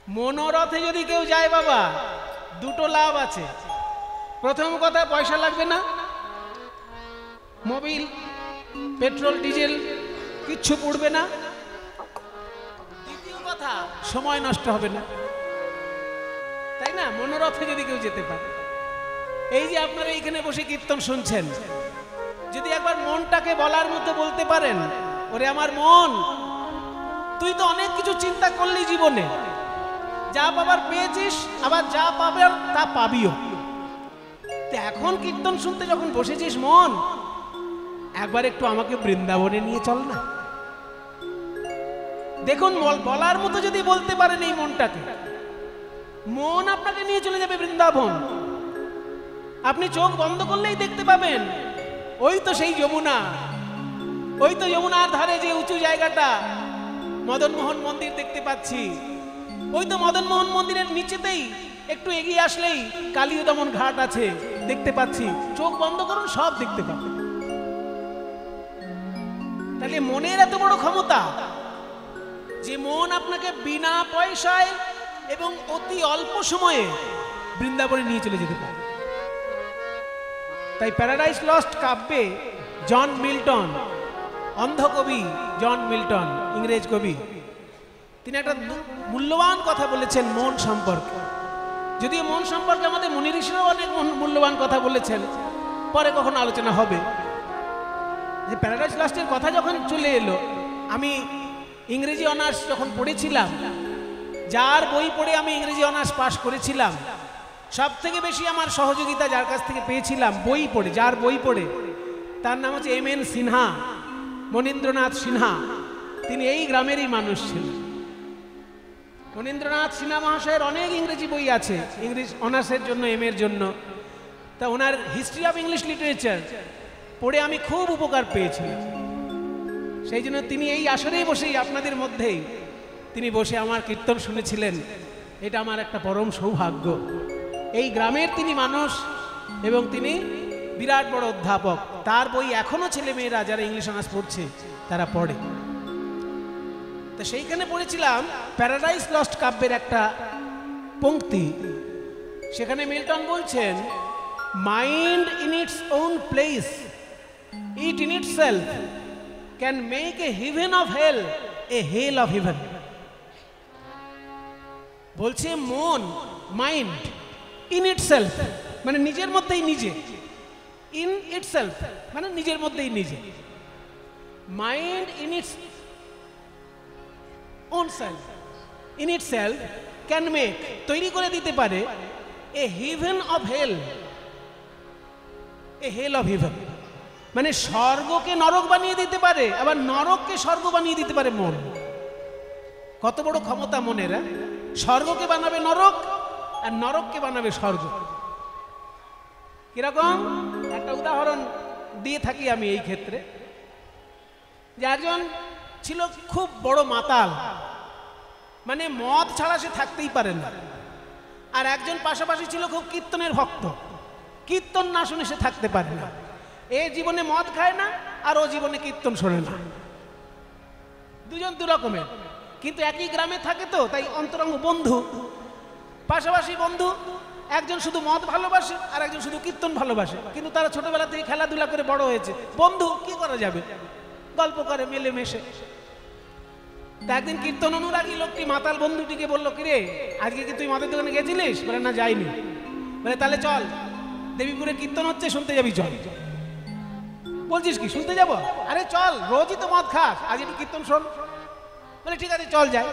মনোরথে যদি কেউ যায় বাবা, দুটো লাভ আছে। প্রথম কথা, পয়সা লাগবে না, মোবিল পেট্রোল ডিজেল কিচ্ছু পড়বে না। দ্বিতীয় কথা, সময় নষ্ট হবে না, তাই না? মনোরথে যদি কেউ যেতে পারে। এই যে আপনারা এইখানে বসে কীর্তন শুনছেন, যদি একবার মনটাকে বলার মতো বলতে পারেন, ওরে আমার মন, তুই তো অনেক কিছু চিন্তা করলি জীবনে, যা পাবার পেয়েছিস, আবার যা পাবার তা পাবিও। এখন কীর্তন শুনতে যখন বসেছিস মন, একবার একটু আমাকে বৃন্দাবনে নিয়ে চল না। দেখুন, বলার মতো যদি বলতে পারেন এই মনটাকে, মন আপনাকে নিয়ে চলে যাবে বৃন্দাবন। আপনি চোখ বন্ধ করলেই দেখতে পাবেন, ওই তো সেই যমুনা, ওই তো যমুনার ধারে যে উঁচু জায়গাটা, মদনমোহন মন্দির দেখতে পাচ্ছি। ওই তো মদনমোহন মন্দিরের নিচেতেই একটু এগিয়ে আসলেই কালীয় দমন ঘাট আছে, দেখতে পাচ্ছি। চোখ বন্ধ করুন, সব দেখতে পাবেন। তাহলে মনের এত বড় ক্ষমতা যে মন আপনাকে বিনা পয়সায় এবং অতি অল্প সময়ে বৃন্দাবনে নিয়ে চলে যেতে পারে। তাই প্যারাডাইস লস্ট কাব্যে জন মিল্টন, অন্ধ কবি জন মিল্টন, ইংরেজ কবি, তিনি একটা মূল্যবান কথা বলেছেন মন সম্পর্কে। যদিও মন সম্পর্কে আমাদের মুনি ঋষিরাও অনেক মূল্যবান কথা বলেছেন, পরে কখনো আলোচনা হবে। যে প্যারাডাইস লস্টের কথা যখন চলে এলো, আমি ইংরেজি অনার্স যখন পড়েছিলাম, যার বই পড়ে আমি ইংরেজি অনার্স পাশ করেছিলাম, সব থেকে বেশি আমার সহযোগিতা যার কাছ থেকে পেয়েছিলাম বই পড়ে, যার বই পড়ে, তার নাম হচ্ছে এম এন সিনহা, মনীন্দ্রনাথ সিনহা। তিনি এই গ্রামেরই মানুষ ছিলেন। মনীন্দ্রনাথ সিনহা মহাশয়ের অনেক ইংরেজি বই আছে, ইংলিশ অনার্সের জন্য, এম এর জন্য। তা ওনার হিস্ট্রি অফ ইংলিশ লিটারেচার পড়ে আমি খুব উপকার পেয়েছিলাম। সেই জন্য তিনি এই আসরেই বসেই, আপনাদের মধ্যেই তিনি বসে আমার কীর্তন শুনেছিলেন। এটা আমার একটা পরম সৌভাগ্য। এই গ্রামের তিনি মানুষ এবং তিনি বিরাট বড় অধ্যাপক। তার বই এখনো ছেলে মেয়েরা যারা ইংলিশ অনার্স পড়ছে তারা পড়ে। তো সেইখানে পড়েছিলাম প্যারাডাইস লস্ট কাব্যের একটা পংক্তি। সেখানে মিল্টন বলছেন, mind in its own place, it in itself can make a heaven of hell a hell of heaven. বলছে মন, মাইন্ড, ইন ইটসেলফ মানে নিজের মধ্যেই নিজে, ইন ইটসেলফ মানে নিজের মধ্যেই নিজে, mind in its own self, in itself can make, তৈরি করে দিতে পারে, a heaven of hell, a hell of heaven মানে স্বর্গকে নরক বানিয়ে দিতে পারে, আবার নরককে স্বর্গ বানিয়ে দিতে পারে মন। কত বড় ক্ষমতা মনের! স্বর্গকে বানাবে নরক আর নরককে বানাবে স্বর্গ। কিরকম? একটা উদাহরণ দিয়ে থাকি আমি এই ক্ষেত্রে, যে একজন ছিল খুব বড় মাতাল, মানে মদ ছাড়া সে থাকতেই পারে না। আর একজন পাশাপাশি ছিল খুব কীর্তনের ভক্ত, কীর্তন না শুনে সে থাকতে পারে না। এ জীবনে মদ খায় না আর ও জীবনে কীর্তন শোনে না। দুজন দু রকমের, কিন্তু একই গ্রামে থাকে তো, তাই অন্তরঙ্গ বন্ধু, পাশাপাশি বন্ধু। একজন শুধু মদ ভালোবাসে আর একজন শুধু কীর্তন ভালোবাসে, কিন্তু তারা ছোটবেলা থেকে খেলাধুলা করে বড় হয়েছে। বন্ধু, কি করা যাবে, গল্প করে মিলেমিশে। তা একদিন কীর্তন অনুরাগী লোকটি মাতাল বন্ধুটিকে বললো, কিরে আজকে কি তুই মদের দোকানে গেছিলিস? বলে না, যাইনি। বলে তাহলে চল, দেবীপুরে কীর্তন হচ্ছে, শুনতে যাবি চল। বলছিস কি, শুনতে যাব? আরে চল, রোজই তো মদ খাস, আজ একটু কীর্তন শোন। বলে ঠিক আছে চল যাই।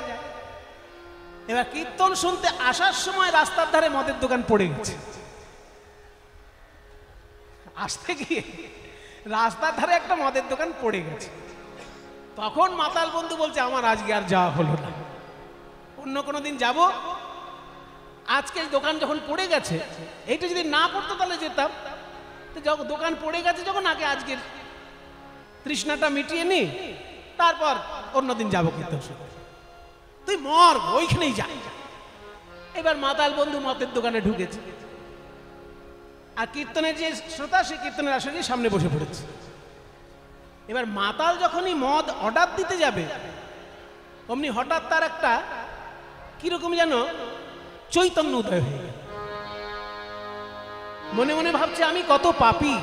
এবার কীর্তন শুনতে আসার সময় রাস্তার ধারে মদের দোকান পড়ে গেছে। আসতে গিয়ে রাস্তার ধারে একটা মদের দোকান পড়ে গেছে। তখন মাতাল বন্ধু বলছে, আমার আজকে আর যাওয়া হলো না, অন্য কোনো দিন যাব। আজকে দোকান যখন পড়ে গেছে, এইটা যদি না পড়তো তাহলে যেতাম। তো দোকান পড়ে গেছে যখন, আগে আজকের তৃষ্ণাটা মিটিয়ে নি, তারপর অন্যদিন যাবো কীর্তন শুনতে। তুই মর, ওইখানেই যা। এবার মাতাল বন্ধু মদের দোকানে ঢুকেছে, আর কীর্তনের যে শ্রোতা, সে কীর্তনের আসলে সামনে বসে পড়েছে। এবার মাতাল যখনই মদ অর্ডার দিতে যাবে, অমনি হঠাৎ তার একটা কিরকম যেন চৈতন্য উদয় হয়ে গেল। মনে মনে ভাবছে আমি কত পাপী,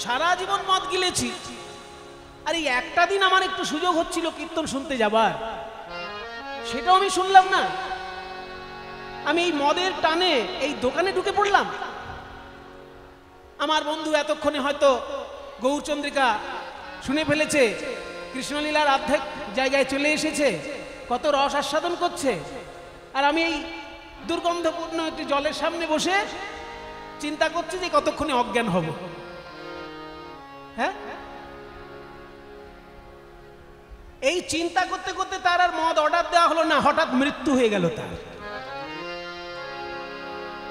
সারা জীবন মদ গিলেছি, আর এই একটা দিন আমার একটু সুযোগ হচ্ছিল কীর্তন শুনতে যাবার, সেটাও আমি শুনলাম না। আমি এই মদের টানে এই দোকানে ঢুকে পড়লাম। আমার বন্ধু এতক্ষণে হয়তো গৌরচন্দ্রিকা শুনে ফেলেছে, কৃষ্ণলীলার অর্ধেক জায়গায় চলে এসেছে, কত রস আস্বাদন করছে, আর আমি এই দুর্গন্ধপূর্ণ একটি জলের সামনে বসে চিন্তা করছি যে কতক্ষণে অজ্ঞান হব। হ্যাঁ, এই চিন্তা করতে করতে তার আর মদ অর্ডার দেওয়া হলো না, হঠাৎ মৃত্যু হয়ে গেল তার।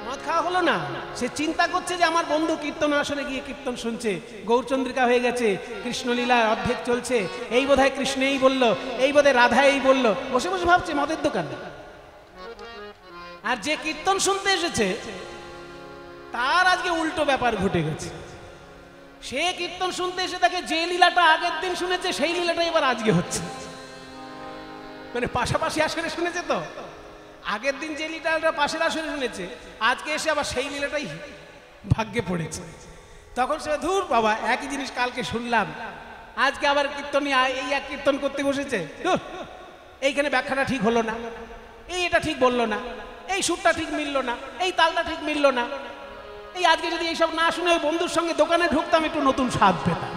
মদ খাওয়া হলো না, সে চিন্তা করছে যে আমার বন্ধু কীর্তন আসনে গিয়ে কীর্তন শুনছে, গৌরচন্দ্রিকা হয়ে গেছে, কৃষ্ণলীলার অর্ধেক চলছে, এই বোধহয় কৃষ্ণ এই বললো, এই বোধহয় রাধা এই বললো, বসে বসে ভাবছে মদের দোকানে। আর যে কীর্তন শুনতে এসেছে তার আজকে উল্টো ব্যাপার ঘটে গেছে। সে কীর্তন শুনতে এসে তাকে যে লীলাটা আগের দিন শুনেছে সেই লীলাটা এবার আজকে হচ্ছে, মানে পাশাপাশি আসরে শুনেছে তো, আগের দিন যে লীলাটা পাশের আসরে শুনেছে, আজকে এসে আবার সেই লীলাটাই ভাগ্যে পড়েছে। তখন সে ধুর বাবা, একই জিনিস কালকে শুনলাম, আজকে আবার কীর্তন এই এক কীর্তন করতে বসেছে, এইখানে ব্যাখ্যাটা ঠিক হলো না, এটা ঠিক বললো না, এই সুরটা ঠিক মিললো না, এই তালটা ঠিক মিললো না, এই আজকে যদি এইসব না শুনে ওই বন্ধুর সঙ্গে দোকানে ঢুকতাম একটু নতুন স্বাদ পেতাম।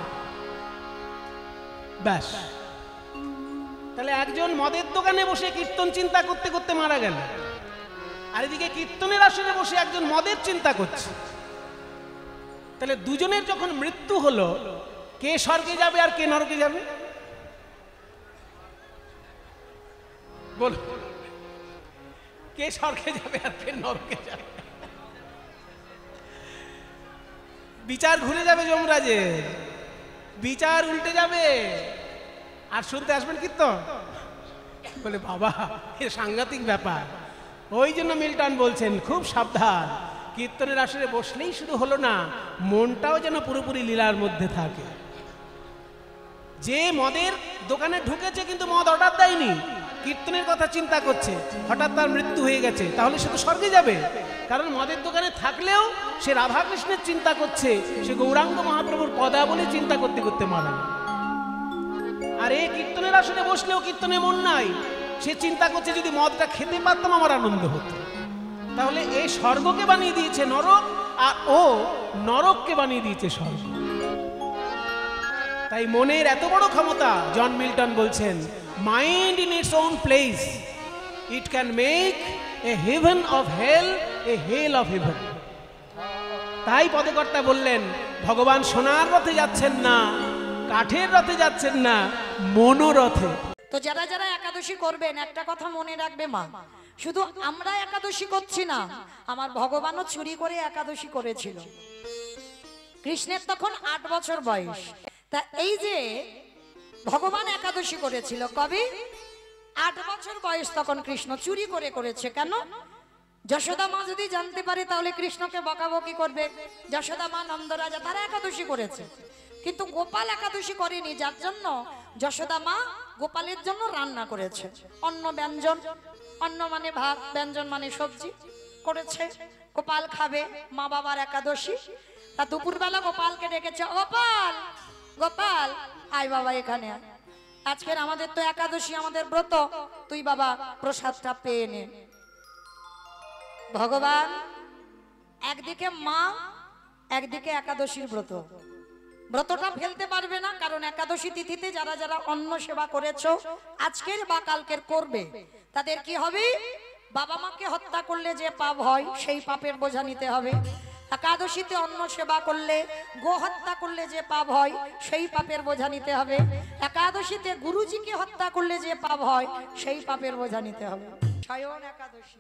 ব্যাস, তাহলে একজন মদের দোকানে বসে কীর্তন চিন্তা করতে করতে মারা গেল, আর এদিকে কীর্তনের আসরে বসে একজন মদের চিন্তা করছে। তাহলে দুজনের যখন মৃত্যু হলো, কে স্বর্গে যাবে আর কে নরকে যাবে? বল, কে স্বর্গে যাবে আর কে নরকে যাবে? বিচার ঘুরে যাবে যমরাজের, বিচার উল্টে যাবে। আর শুনতে আসবেন কীর্তন, বলে বাবা এ সাংঘাতিক ব্যাপার। ওই জন্য মিল্টন বলছেন খুব সাবধান, কীর্তনের আসরে বসলেই শুধু হলো না, মনটাও যেন পুরোপুরি লীলার মধ্যে থাকে। যে মদের দোকানে ঢুকেছে কিন্তু মদ অর্ডার দেয়নি, কীর্তনের কথা চিন্তা করছে, হঠাৎ তার মৃত্যু হয়ে গেছে, তাহলে সে তো স্বর্গে যাবে, কারণ মদের দোকানে থাকলেও সে রাধাকৃষ্ণের চিন্তা করছে, সে গৌরাঙ্গ মহাপ্রভুর পদাবলী চিন্তা করতে করতে মারা গেল। আর এই কীর্তনের আসনে বসলেও কীর্তনে মন নাই, সে চিন্তা করছে যদি মদটা খেতে পারতাম আমার আনন্দ হতো। তাহলে এই স্বর্গকে বানিয়ে দিয়েছে নরক, আর ও নরককে বানিয়ে দিয়েছে স্বর্গ। তাই মনের এত বড় ক্ষমতা, জন মিল্টন বলছেন, mind in its own place it can make a heaven of hell a hell of heaven. তাই পদকর্তা বললেন, ভগবান সোনার রথে যাচ্ছেন না, কাঠের রথে যাচ্ছেন না, মনোরথে। তো যারা যারা একাদশী করবেন একটা কথা মনে রাখবে মা, শুধু আমরা একাদশী করছি না, আমার ভগবানও চুরি করে একাদশী করেছিল। কৃষ্ণের তখন 8 বছর বয়স, তা এই যে ভগবান একাদশী করেছিল কবে? 8 বছর বয়স তখন কৃষ্ণ চুরি করে করেছে। কেন? যশোদা মা যদি জানতে পারে তাহলে কৃষ্ণকে বকাবকি করবে। যশোদা মা, নন্দরাজা তারা একাদশী করেছে, কিন্তু গোপাল একাদশী করেনি, যার জন্য যশোদা মা গোপালের জন্য রান্না করেছে অন্ন ব্যঞ্জন। অন্ন মানে ভাত, ব্যঞ্জন মানে সবজি করেছে, গোপাল খাবে, মা বাবার একাদশী। তা দুপুরবেলা গোপালকে ডেকেছে, গোপাল গোপাল আয় বাবা এখানে, আজকের আমাদের তো একাদশী, আমাদের ব্রত, তুই বাবা প্রসাদটা পেয়ে নে। ভগবান একদিকে মা, একদিকে একাদশীর ব্রত, ব্রতটা ফেলতে পারবে না, কারণ একাদশী তিথিতে যারা যারা অন্ন সেবা করেছো আজকের বা কালকের করবে, তাদের কি হবে? বাবা মাকে হত্যা করলে যে পাপ হয় সেই পাপের বোঝা নিতে হবে। একাদশীতে অন্ন সেবা করলে, গো হত্যা করলে যে পাপ হয় সেই পাপের বোঝা নিতে হবে। একাদশীতে গুরুজিকে হত্যা করলে যে পাপ হয় সেই পাপের বোঝা নিতে হবে। শয়ন একাদশী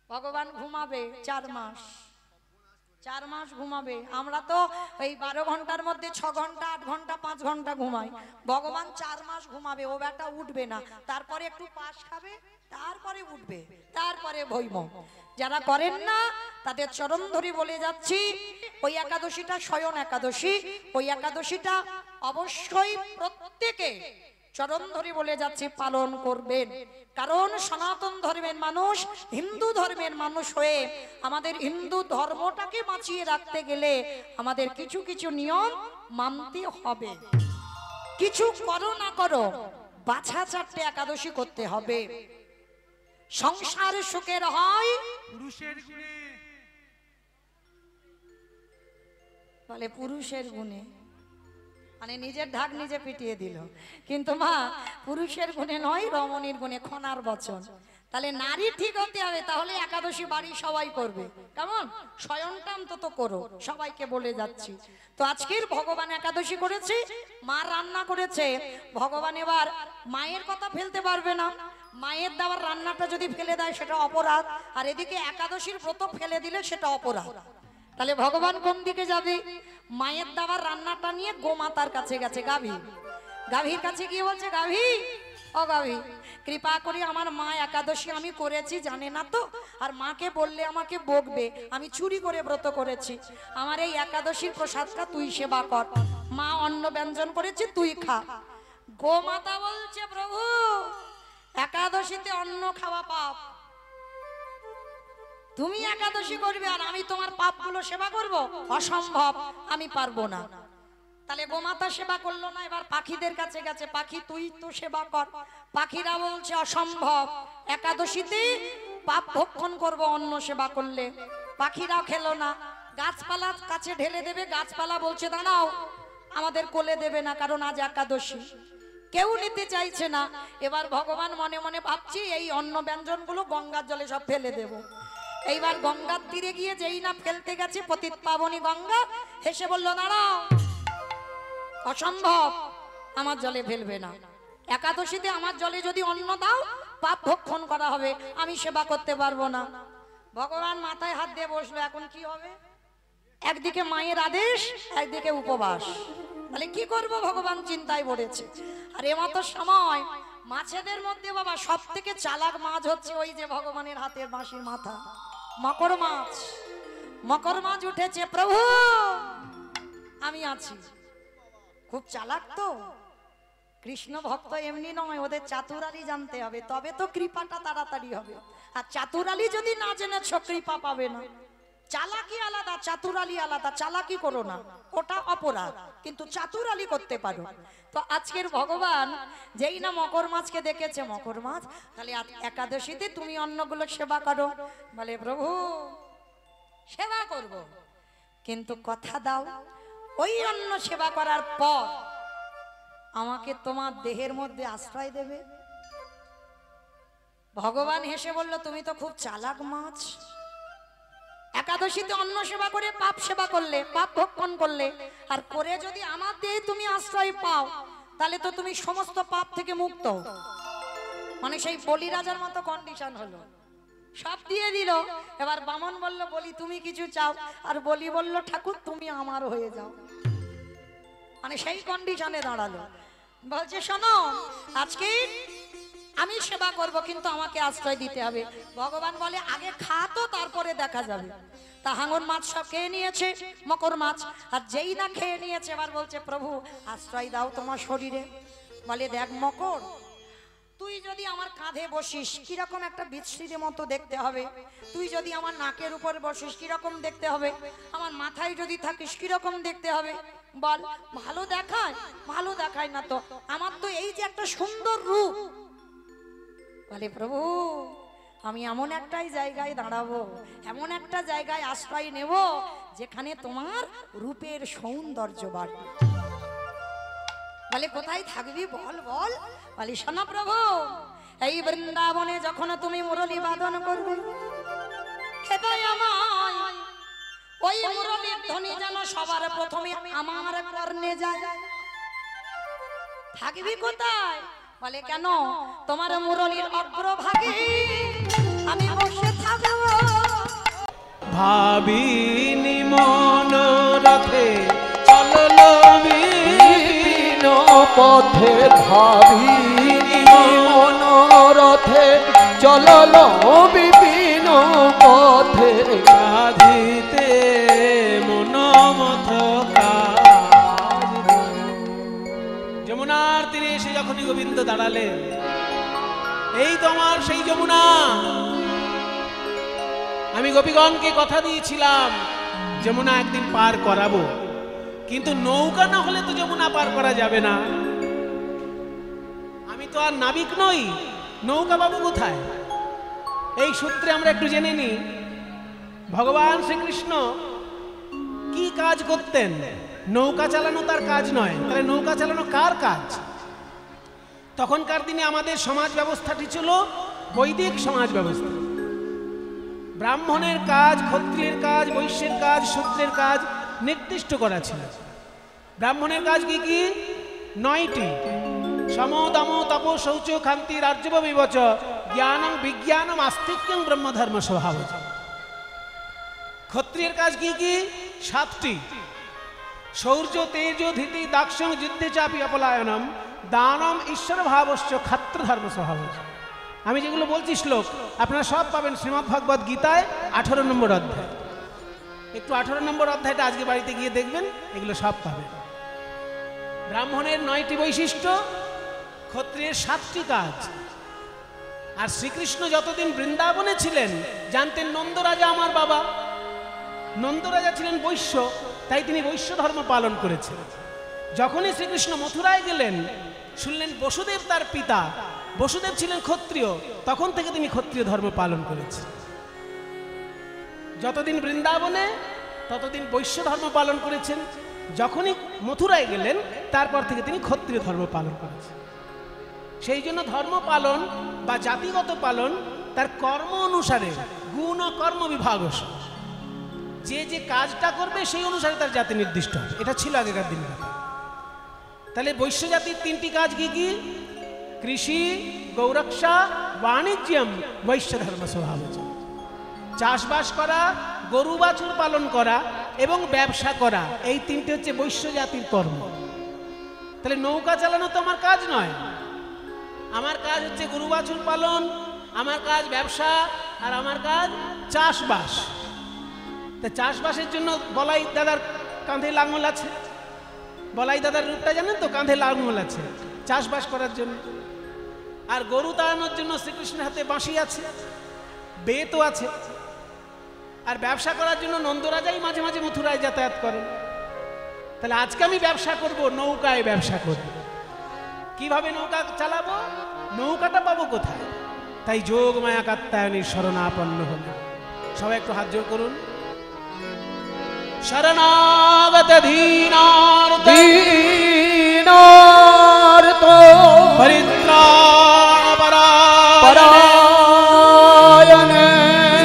ভগবান ঘুমাবে 4 মাস, 4 মাস ঘুমাবে। আমরা তো এই 12 ঘন্টার মধ্যে 6 ঘন্টা, 8 ঘন্টা, 5 ঘন্টা ঘুমাই, ভগবান 4 মাস ঘুমাবে। ও বেটা উঠবে না, তারপরে একটু পাশ খাবে, তারপরে উঠবে, তারপরে ভৈম। যারা করেন না তাদের চরণ ধরে বলে যাচ্ছি, ওই একাদশীটা শয়ন একাদশী, ওই একাদশীটা অবশ্যই প্রত্যেকে চরণ ধরে বলে যাচ্ছি পালন করবেন। কারণ সনাতন ধর্মের মানুষ, হিন্দু ধর্মের মানুষ হয়ে আমাদের হিন্দু ধর্মটাকে বাঁচিয়ে রাখতে গেলে আমাদের কিছু কিছু নিয়ম মানতে হবে। কিছু করো না করো বাছা চারটে একাদশী করতে হবে। সংসার সুখের হয় পুরুষের গুণে, বলে পুরুষের গুণে, মানে নিজের ঢাক নিজে পিটিয়ে দিল। কিন্তু মা পুরুষের গুণে নয়, রমণীর গুণে, খনার বচন। তাহলে নারী ঠিক হতে হবে, তাহলে একাদশী বাড়ি সবাই করবে। কেমন? স্বয়ংটা অন্তত করো, সবাইকে বলে যাচ্ছি। তো আজকের ভগবান একাদশী করেছে, মা রান্না করেছে। ভগবান এবার মায়ের কথা ফেলতে পারবে না। মায়ের দেওয়ার রান্নাটা যদি ফেলে দেয় সেটা অপরাধ, আর এদিকে একাদশীর ব্রত ফেলে দিলে সেটা অপরাধ। তাহলে ভগবান কোন দিকে যাবে? মায়ের দেওয়ার রান্নাটা নিয়ে গোমাতার কাছে গেছে। গাভীর কাছে গিয়ে বলছে, গাভী ও গাভী, কৃপা করে আমার মা একাদশী আমি করেছি জানে না তো, আর মাকে বললে আমাকে বকবে, আমি চুরি করে ব্রত করেছি, আমার এই একাদশীর প্রসাদটা তুই সেবা কর, মা অন্ন ব্যঞ্জন করেছে তুই খা। গোমাতা বলছে, প্রভু একাদশীতে অন্ন খাওয়া পাপ, তুমি একাদশী করবে আর আমি তোমার পাপগুলো সেবা করব? অসম্ভব, আমি পারবো না। তাহলে গোমাতা সেবা করলো না, এবার পাখিদের কাছে গেছে, পাখি তুই তো সেবা কর। পাখিরা বলছে অসম্ভব, একাদশীতে পাপ ভক্ষণ করব অন্ন সেবা করলে। পাখিরাও খেলো না। গাছপালা কাছে ঢেলে দেবে, গাছপালা বলছে দাঁড়াও, আমাদের কোলে দেবে না, কারণ আজ একাদশী। কেউ নিতে চাইছে না। এবার ভগবান মনে মনে ভাবছি এই অন্ন ব্যঞ্জন গুলো গঙ্গার জলে সব ফেলে দেব। এইবার গঙ্গার তীরে গিয়ে যেই না ফেলতে গেছে, পতিত পাবনী গঙ্গা হেসে বলল, দাঁড়াও, অসম্ভব, আমার জলে ফেলবে না। একাদশীতে আমার জলে যদি অন্ন দাও পাপ ভক্ষণ করা হবে, আমি সেবা করতে পারবো না। ভগবান মাথায় হাত দিয়ে বসলো, এখন কি হবে? একদিকে মায়ের আদেশ, একদিকে উপবাস। তাহলে কি করব? ভগবান চিন্তায় পড়েছে। আর এমতো সময় মাছেদের মধ্যে বাবা সব থেকে চালাক মাছ হচ্ছে ওই যে ভগবানের হাতের বাঁশির মাথা, মকর মাছ। মকর মাছ উঠেছে, প্রভু আমি আছি। খুব চালাক তো, কৃষ্ণ ভক্ত এমনি নয়, ওদের চাতুরালি জানতে হবে, তবে তো কৃপাটা তাড়াতাড়ি হবে। আর চাতুরালি যদি না জেনেছ কৃপা পাবে না। চালাকি আলাদা, চাতুরালি আলাদা। চালাকি করো না, ওটা অপরাধ, কিন্তু চাতুরালি করতে পারো। তো আজকের ভগবান যেই না মকর মাছকে দেখেছে, মকর মাছ, তাহলে একাদশীতে তুমি অন্নগুলো সেবা করো। বলে, প্রভু সেবা করব, কিন্তু কথা দাও ওই অন্ন সেবা করার পর আমাকে তোমার দেহের মধ্যে আশ্রয় দেবে। ভগবান হেসে বলল, তুমি তো খুব চালাক মাছ। একাদশীতে অন্ন সেবা করে পাপ সেবা করলে, পাপ ভক্ষণ করলে, আর করে যদি আমার দেহে তুমি আশ্রয় পাও, তাহলে তো তুমি সমস্ত পাপ থেকে মুক্ত। মানে সেই বলি রাজার মতো কন্ডিশন হলো, সব দিয়ে দিল। এবার বামন বলল, বলি তুমি কিছু চাও, আর বলি বলল, ঠাকুর তুমি আমার হয়ে যাও। মানে সেই কন্ডিশনে দাঁড়ালো। বলছে, শোনো, আজকে আমি সেবা করব, কিন্তু আমাকে আশ্রয় দিতে হবে। ভগবান বলে, আগে খা তো, তারপরে দেখা যাবে। তা হাঙর মাছ সব খেয়ে নিয়েছে, মকর মাছ, আর যেই না খেয়ে নিয়েছে এবার বলছে, প্রভু আশ্রয় দাও তোমার শরীরে। বলে, দেখ মকর, তুই যদি আমার কাঁধে বসিস কিরকম একটা বিচ্ছিরির মতো দেখতে হবে, তুই যদি আমার নাকের উপর বসিস কিরকম দেখতে হবে, আমার মাথায় যদি থাকিস কিরকম দেখতে হবে বল? ভালো দেখায়? ভালো দেখায় না তো, আমার তো এই যে একটা সুন্দর রূপ। বলে, প্রভু আমি এমন একটাই জায়গায় দাঁড়াবো, এমন একটা জায়গায় আশ্রয় নেব যেখানে তোমার রূপের সৌন্দর্য বাড়বে। বলে, কোথায় থাকবি বল বল? বলি, শোনো প্রভু, এই বৃন্দাবনে যখন তুমি মুরলী বাদন করবে, খেদাই আমায় ওই মুরলীর ধ্বনি যেন সবার প্রথমে আমার কর্ণে যায়। থাকবি কোথায়? বলে, কেন? তোমার মুরলীর অগ্রভাগে আমি বসে থাকব। ভাবিনি মনোরথে চলল বিপিন পথে, ভাবিনি মনোরথে চলল বিপিন পথে, রাধিতে মনোমথ কাজ। যমুনার তীরে এসে যখনই গোবিন্দ দাঁড়ালেন, এই তো আমার সেই যমুনা। আমি গোপীগণকে কথা দিয়েছিলাম যমুনা একদিন পার করাবো, কিন্তু নৌকা না হলে তো যমুনা পার করা যাবে না। আমি তো আর নাবিক নই, নৌকা পাবো কোথায়? এই সূত্রে আমরা একটু জেনে নিই ভগবান শ্রীকৃষ্ণ কি কাজ করতেন। নৌকা চালানো তার কাজ নয়, তাহলে নৌকা চালানো কার কাজ? তখনকার দিনে আমাদের সমাজ ব্যবস্থাটি ছিল বৈদিক সমাজ ব্যবস্থা। ব্রাহ্মণের কাজ, ক্ষত্রিয়ের কাজ, বৈশ্যের কাজ, শূদ্রের কাজ নির্দিষ্ট করা ছিল। ব্রাহ্মণের কাজ কি কি? 9টি। সম দম তপ শৌচ ক্ষান্তি রাজ্যব বিবচ জ্ঞানং বিজ্ঞানম আস্তিক্যং ব্রহ্মধর্ম স্বভাবজ। ক্ষত্রিয়ের কাজ কি কি? 7টি। শৌর্য তেজ ধীতি দাক্ষং যুদ্ধে চাপি অপলায়নম দানম ঈশ্বর ভাবশ্চ ক্ষত্র ধর্ম স্বভাবজ। আমি যেগুলো বলছি শ্লোক আপনারা সব পাবেন শ্রীমদ্ ভগবদ গীতায় 18 নম্বর অধ্যায়। একটু 18 নম্বর অধ্যায়টা আজকে বাড়িতে গিয়ে দেখবেন, এগুলো সব পাবেন। ব্রাহ্মণের 9টি বৈশিষ্ট্য, ক্ষত্রিয়ের 7টি কাজ। আর শ্রীকৃষ্ণ যতদিন বৃন্দাবনে ছিলেন জানতেন নন্দরাজা আমার বাবা। নন্দরাজা ছিলেন বৈশ্য, তাই তিনি বৈশ্য ধর্ম পালন করেছেন। যখনই শ্রীকৃষ্ণ মথুরায় গেলেন শুনলেন বসুদেব তার পিতা, বসুদেব ছিলেন ক্ষত্রিয়, তখন থেকে তিনি ক্ষত্রিয় ধর্ম পালন করেছেন। যতদিন বৃন্দাবনে ততদিন বৈশ্য ধর্ম পালন করেছেন। যখনই মথুরায় গেলেন তারপর থেকে তিনি ক্ষত্রিয় ধর্ম পালন করেছেন। সেই জন্য ধর্ম পালন বা জাতিগত পালন তার কর্ম অনুসারে গুণ ও কর্ম বিভাগ, যে যে কাজটা করবে সেই অনুসারে তার জাতি নির্দিষ্ট হবে। এটা ছিল আগেকার দিনের ব্যাপার। তাহলে বৈশ্য জাতির 3টি কাজ কি কি? কৃষি, গৌরক্ষা, বাণিজ্যম বৈশ্য ধর্ম স্বভাবজ। চাষবাস করা, গরু বাছুর পালন করা এবং ব্যবসা করা, এই 3টে হচ্ছে বৈশ্য জাতির কর্ম। তাহলে নৌকা চালানো তো আমার কাজ নয়, আমার কাজ হচ্ছে গরু বাছুর পালন, আমার কাজ ব্যবসা, আর আমার কাজ চাষবাস। তা চাষবাসের জন্য বলাই দাদার কাঁধে লাঙল আছে। বলাই দাদার রূপটা জানেন তো, কাঁধে লাঙল আছে চাষবাস করার জন্য। আর গরু তাড়ানোর জন্য শ্রীকৃষ্ণের হাতে বাঁশি আছে, বেতও আছে। আর ব্যবসা করার জন্য নন্দরাজাই মাঝে মাঝে মথুরায় যাতায়াত করেন। তাহলে আজকে আমি ব্যবসা করব, নৌকায় ব্যবসা করব। কিভাবে নৌকা চালাবো? নৌকাটা পাবো কোথায়? তাই যোগ মায়া কাত্যায়নীর শরণাপন্ন হলেন। সবাই একটু হাত জোড় করুন। শরণাগত দীনার্ত পরিত্রাণ পরায়ণে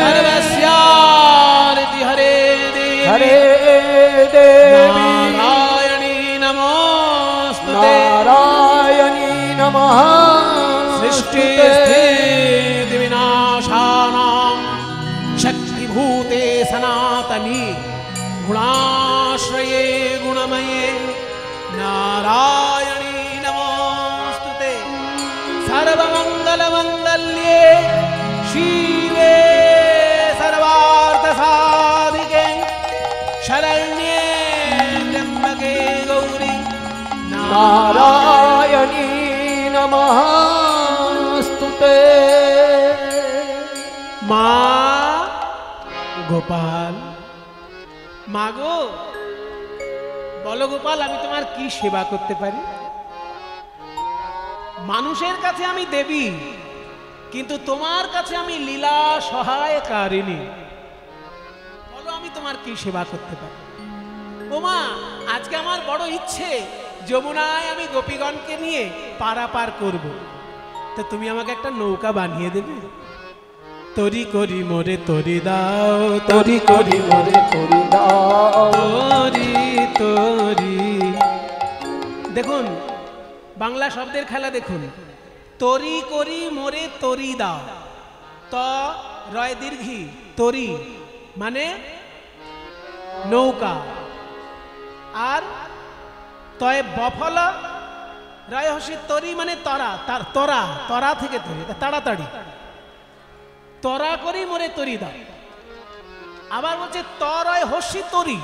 সর্বস্যার্থি হরে দেবী নারায়ণী নমস্তুতে। নারায়ণী নমঃ। সৃষ্টি স্থিতি বিনাশানাং শক্তিভূতে সনাতনী গুণাশ্রয়ে গুণমये নারায়ণী নমস্তুতে। সর্বমঙ্গলমঙ্গল্যে শিবে সর্বার্থসাধিকে শরণ্যে ত্র্যম্বকে গৌরী নারায়ণী নমস্তুতে। মা গোপাল, মা গো বলো গোপাল, আমি তোমার কি সেবা করতে পারি? মানুষের কাছে আমি দেবী, কিন্তু তোমার কাছে আমি লীলা সহায়কারিণী। বলো আমি তোমার কি সেবা করতে পারি? ও মা, আজকে আমার বড় ইচ্ছে যমুনায় আমি গোপীগণকে নিয়ে পারাপার করব। তো তুমি আমাকে একটা নৌকা বানিয়ে দেবে? তরি করি মোরে তরি দাও, তরি করি মোরে তরি দাও, তরি তরি। দেখুন বাংলা শব্দের খেলা দেখুন। তরি করি মোরে তরি দাও, ত রয় দীর্ঘি, তরি মানে নৌকা, আর তয় বফল রয় হসি তরি মানে তরা, তার তরা, তরা থেকে তরি, তাড়াতাড়ি। তরা করি মোরে তরি দাও। আবার বলছে তরয় হসি তরি,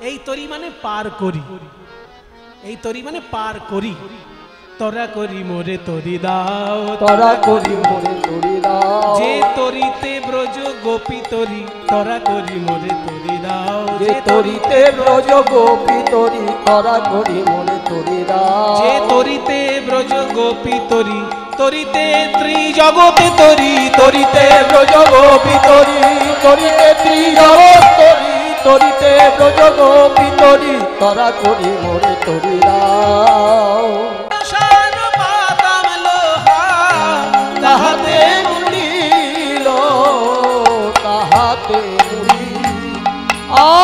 এই তরি মানে পার করি, এই তরি মানে পার করি। তোরা করি মোরে তরি দাও, তোরা করি মোরে তরি দাও, যে তরিতে ব্রজ গোপী তরি, তোরা করি মোরে তরি দাও, যে তরিতে ব্রজ গোপী তরি, তোরা করি মোরে তরি দাও, যে তরিতে ব্রজ গোপী তরি, তরিতে ত্রিজগতে তরি, তরিতে ব্রজ গোপী তরি, তরিতে ত্রিজগৎ তরি, তরিতে ব্রজ গোপী তরি, তোরা করি মোরে তরি দাও। সার পাতাম লোহা তাহাতে মুড়িল, তাহাতে মুড়ি,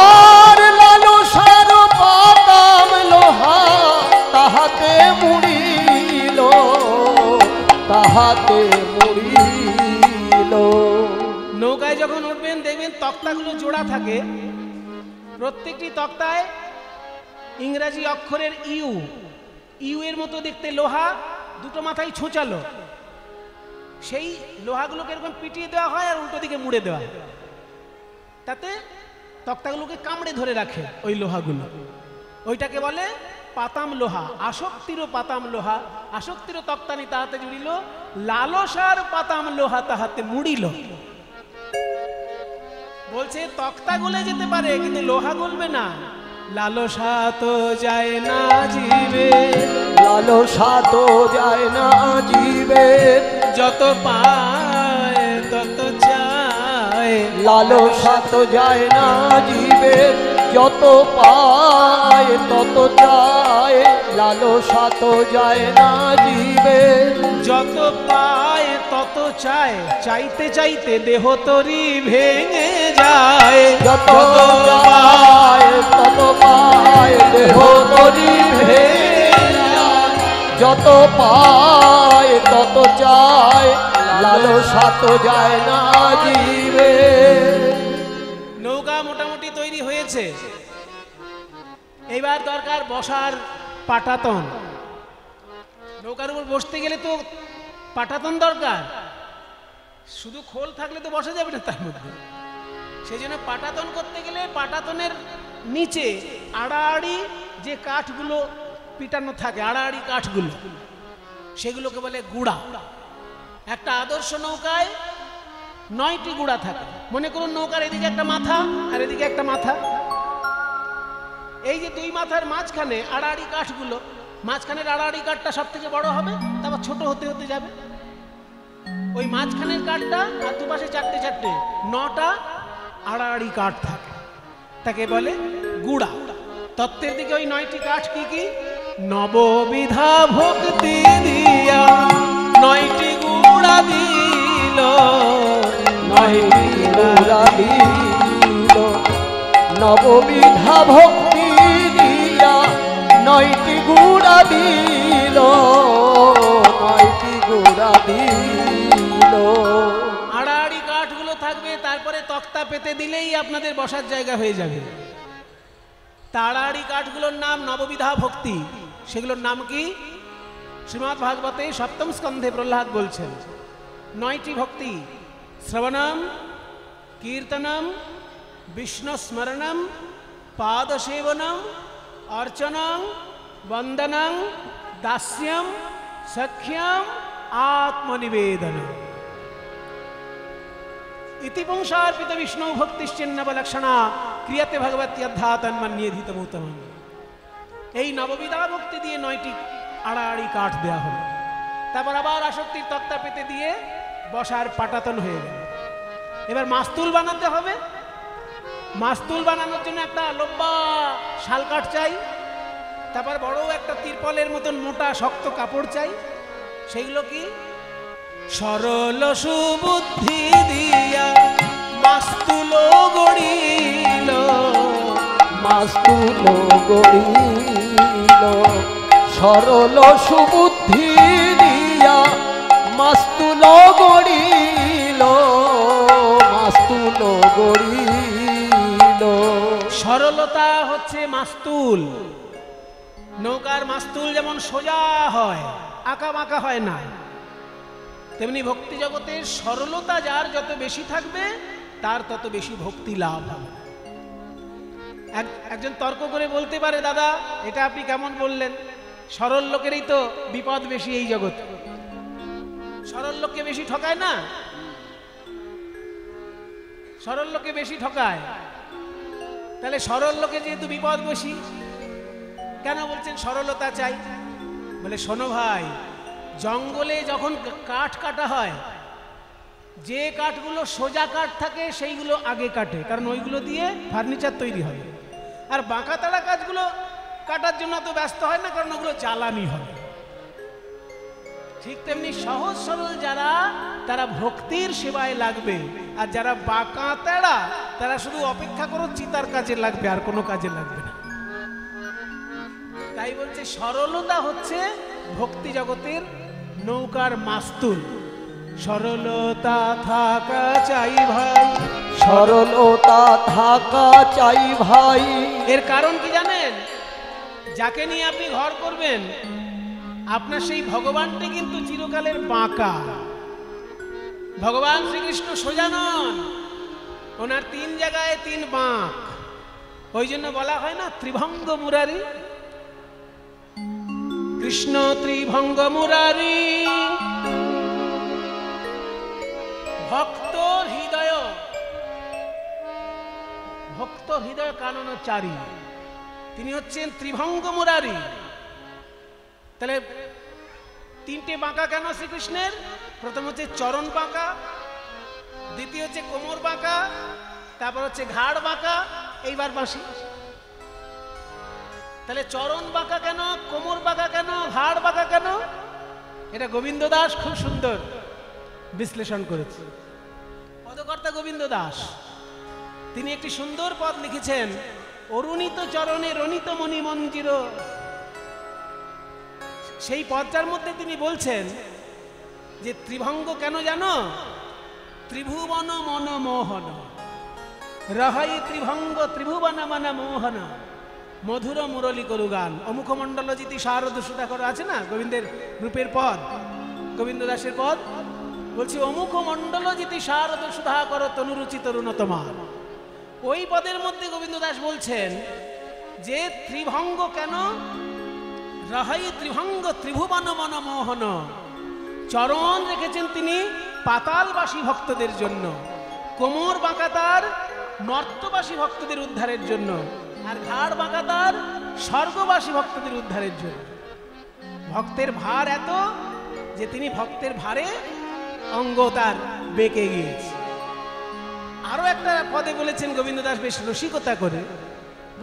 আর লালু সার পাতাম লোহা, তাহাতে মুড়িল, তাহাতে মুড়িল। নৌকায় যখন উঠবেন দেখবেন তক্তাগুলো জোড়া থাকে, প্রত্যেকটি তক্তায় ইংরাজি অক্ষরের ইউ, ইউ এর মতো দেখতে লোহা, দুটো মাথায় ছোঁচালো, সেই লোহাগুলোকে এরকম পিটিয়ে দেওয়া হয় আর উল্টো দিকে মুড়ে দেওয়া হয়, তাতে তক্তাগুলোকে কামড়ে ধরে রাখে ওই লোহাগুলো, ওইটাকে বলে পাতাম লোহা। আসক্তিরও পাতাম লোহা, আসক্তিরও তক্তানি তাহাতে জুড়িল, লালসার পাতাম লোহা তাহাতে মুড়িল। বলছে তক্তা গলে যেতে পারে কিন্তু লোহা গলবে না। লালসা তো যায় না জীবে, লালসা তো যায় না জীবে, যত পায় তত চায়, লালসা তো যায় না জীবে, যত পায় তত চায়, লালসা তো যায় না জীবে, যত পায় তত চায়, চাইতে চাইতে দেহ তরি ভেঙে যায়, যত পায় তত পায় দেহ তরি ভেঙে যায়, যত পায় তত চায়, লালসা তো যায় না জীবে। নৌকা মোটামুটি তৈরি হয়েছে, এবার দরকার বসার পাটাতন। নৌকার উপর বসতে গেলে তো পাটাতন দরকার, শুধু খোল থাকলে তো বসা যাবে না তার মধ্যে। সেই জন্য পাটাতন করতে গেলে পাটাতনের নিচে আড়াআড়ি যে কাঠগুলো পিটানো থাকে, আড়াআড়ি কাঠগুলো, সেগুলোকে বলে গুড়া। একটা আদর্শ নৌকায় 9টি গুড়া থাকে। মনে করুন নৌকার এদিকে একটা মাথা আর এদিকে একটা মাথা, এই যে দুই মাথার মাঝখানে আড়াআড়ি কাঠগুলো, মাঝখানের আড়াআড়ি কাঠটা সব থেকে বড় হবে, তারপর ছোট হতে হতে যাবে। ওই মাঝখানের কাঠটা আর দুপাশে চারটে চারটে 9টা আড়াআড়ি কাঠ থাকে, তাকে বলে গুড়া। তত্ত্বের দিকে ওই 9টি কাঠ কি কি? নববিধা ভক্তি দিয়া 9টি গুড়া দিল, 9টি গুড়া দিল, নববিধা ভক্তি দিয়া 9টি গুড়া দিল, 9টি গুড়া দিল। আড়াআড়ি কাঠগুলো থাকবে, তারপরে তক্তা পেতে দিলেই আপনাদের বসার জায়গা হয়ে যাবে। তাড়াড়ি কাঠগুলোর নাম নববিধা ভক্তি। সেগুলোর নাম কি? শ্রীমদ্ ভাগবতে 7ম স্কন্ধে প্রহ্লাদ বলছেন 9টি ভক্তি: শ্রবণম, কীর্তনম, বিষ্ণু স্মরণম, পাদসেবনম, অর্চনং, বন্দনং, দাস্যম, সখ্যম, আত্মনিবেদনম। ইতি পুংসার্পিত বিষ্ণু ভক্তিশ্চিন্নবলক্ষণা ক্রিয়াতে ভগবতী অধ্যাতন্মন্যেধিতমুত্তম। এই নববিধা ভক্তি দিয়ে 9টি আড়াআড়ি কাঠ দেওয়া হলো। তারপর আবার আসক্তির তক্তা পেতে দিয়ে বসার পাটাতন হয়ে গেল। এবার মাস্তুল বানাতে হবে। মাস্তুল বানানোর জন্য একটা লম্বা শাল কাঠ চাই, তারপর বড় একটা তিরপলের মতন মোটা শক্ত কাপড় চাই। সেইগুলো কি? সরল সুবুদ্ধি দিয়া মাস্তুল গড়িল, মাস্তুল গড়িল, সরল সুবুদ্ধি দিয়া মাস্তুল গড়িল, মাস্তুল গড়িল। সরলতা হচ্ছে মাস্তুল। নৌকার মাস্তুল যেমন সোজা হয়, আঁকা বাঁকা হয় না, তেমনি ভক্তি জগতের সরলতা যার যত বেশি থাকবে তার তত বেশি ভক্তি লাভ হবে। একজন তর্ক করে বলতে পারে, দাদা এটা আপনি কেমন বললেন? সরল লোকেরই তো বিপদ বেশি এই জগৎ। সরল লোককে বেশি ঠকায় না, সরল লোকে বেশি ঠকায়। তাহলে সরল লোকে যেহেতু বিপদ বেশি, কেন বলছেন সরলতা চাই? বলে শোনো ভাই, জঙ্গলে যখন কাঠ কাটা হয়, যে কাঠগুলো সোজা কাঠ থাকে সেইগুলো আগে কাটে, কারণ ওইগুলো দিয়ে ফার্নিচার তৈরি হয়। আর বাঁকা তাড়া কাজগুলো কাটার জন্য তো ব্যস্ত হয় না, কারণ ওগুলো জ্বালানি হয়। ঠিক তেমনি সহজ সরল যারা, তারা ভক্তির সেবায় লাগবে, আর যারা বাঁকা তেড়া তারা শুধু অপেক্ষা করো চিতার কাজে লাগবে, আর কোনো কাজে লাগবে না। তাই বলছে সরলতা হচ্ছে ভক্তি জগতের নৌকার মাস্তুল। সরলতা থাকা চাই ভাই, সরলতা থাকা চাই ভাই। এর কারণ কি জানেন? যাকে নিয়ে আপনি ঘর করবেন, আপনার সেই ভগবানটি কিন্তু চিরকালের বাঁকা। ভগবান শ্রীকৃষ্ণ সোজা নন, ওনার তিন জায়গায় তিন বাঁক। ওই জন্য বলা হয় না ত্রিভঙ্গ মুরারি, কৃষ্ণ ত্রিভঙ্গ মুরারি। ভক্ত হৃদয়, ভক্ত হৃদয় কাননচারী, তিনি হচ্ছেন ত্রিভঙ্গ মুরারি। তাহলে তিনটে বাঁকা কেন শ্রীকৃষ্ণের? প্রথম হচ্ছে চরণ বাঁকা, দ্বিতীয় হচ্ছে কোমর বাঁকা, তারপর হচ্ছে ঘাড় বাঁকা, এইবার বাঁশি। তাহলে চরণ বাঁকা কেন, কোমর বাঁকা কেন, ঘাড় বাঁকা কেন? এটা গোবিন্দ দাস খুব সুন্দর বিশ্লেষণ করেছে। পদকর্তা গোবিন্দ দাস তিনি একটি সুন্দর পদ লিখেছেন, অরুণিত চরণে রণিত মণি মঞ্জির। সেই পদটার মধ্যে তিনি বলছেন যে ত্রিভঙ্গ কেন জানো? ত্রিভুবন মন মোহন, রহাই ত্রিভঙ্গ ত্রিভুবন মন মোহন, মধুর মুরলী করু গান। অমুখ মণ্ডল জিতি শারদ সুধাকর আছে না গোবিন্দের রূপের পদ, গোবিন্দ দাসের পদ বলছি, অমুখ মণ্ডল জিতি শারদ সুধাকর তনুরুচি তরুণতমা। ওই পদের মধ্যে গোবিন্দ দাস বলছেন যে ত্রিভঙ্গ কেন? রহাই ত্রিভঙ্গ ত্রিভুবন মন মোহন। চরণ রেখেছেন তিনি পাতালবাসী ভক্তদের জন্য, কোমর বাঁকা তার নর্তবাসী ভক্তদের উদ্ধারের জন্য, আর ঘাড় বাঁকা তার স্বর্গবাসী ভক্তদের উদ্ধারের জন্য। ভক্তের ভার এত যে তিনি ভক্তের ভারে অঙ্গ তার বেঁকে গিয়েছে। আরো একটা পদে বলেছেন গোবিন্দ দাস বেশ রসিকতা করে,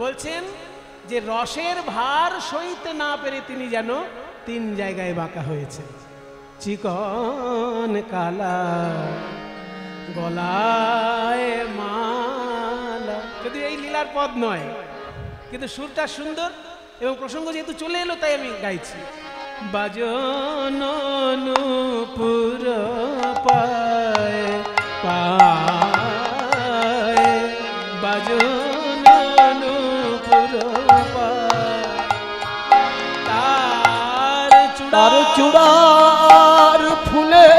বলছেন যে রসের ভার সইতে না পেরে তিনি যেন তিন জায়গায় বাঁকা হয়েছেন। চিকন কালা গলায় মালা, যদি এই লীলার পদ নয়, কিন্তু সুরটা সুন্দর এবং প্রসঙ্গ যেহেতু চলে এলো তাই আমি গাইছি। বাজন নূপুর পায় পায়, বাজন নূপুর পায়, তার চূড়ার ফুলে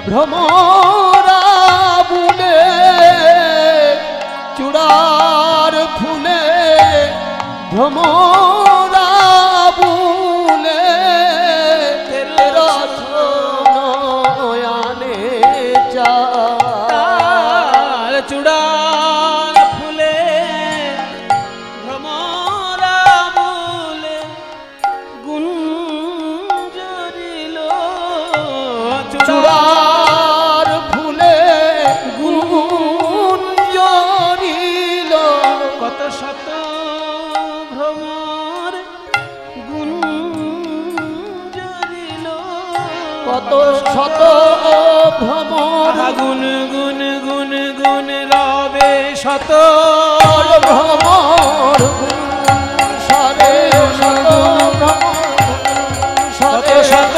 ভ্রমরা বুলে, চূড়ার ফুলে ভ্রমরা বুলে, রচনয়ানে চার চূড়ার ফুলে ভ্রমরা বুলে, গুঞ্জরিল চূড়ার ফুলে গুঞ্জরিল, কত শত ভ্রমর গুঞ্জরিল, কত শত ভ্রমর গুন গুন গুন গুন রবে শত ভ্রমর সরে, শত শত শত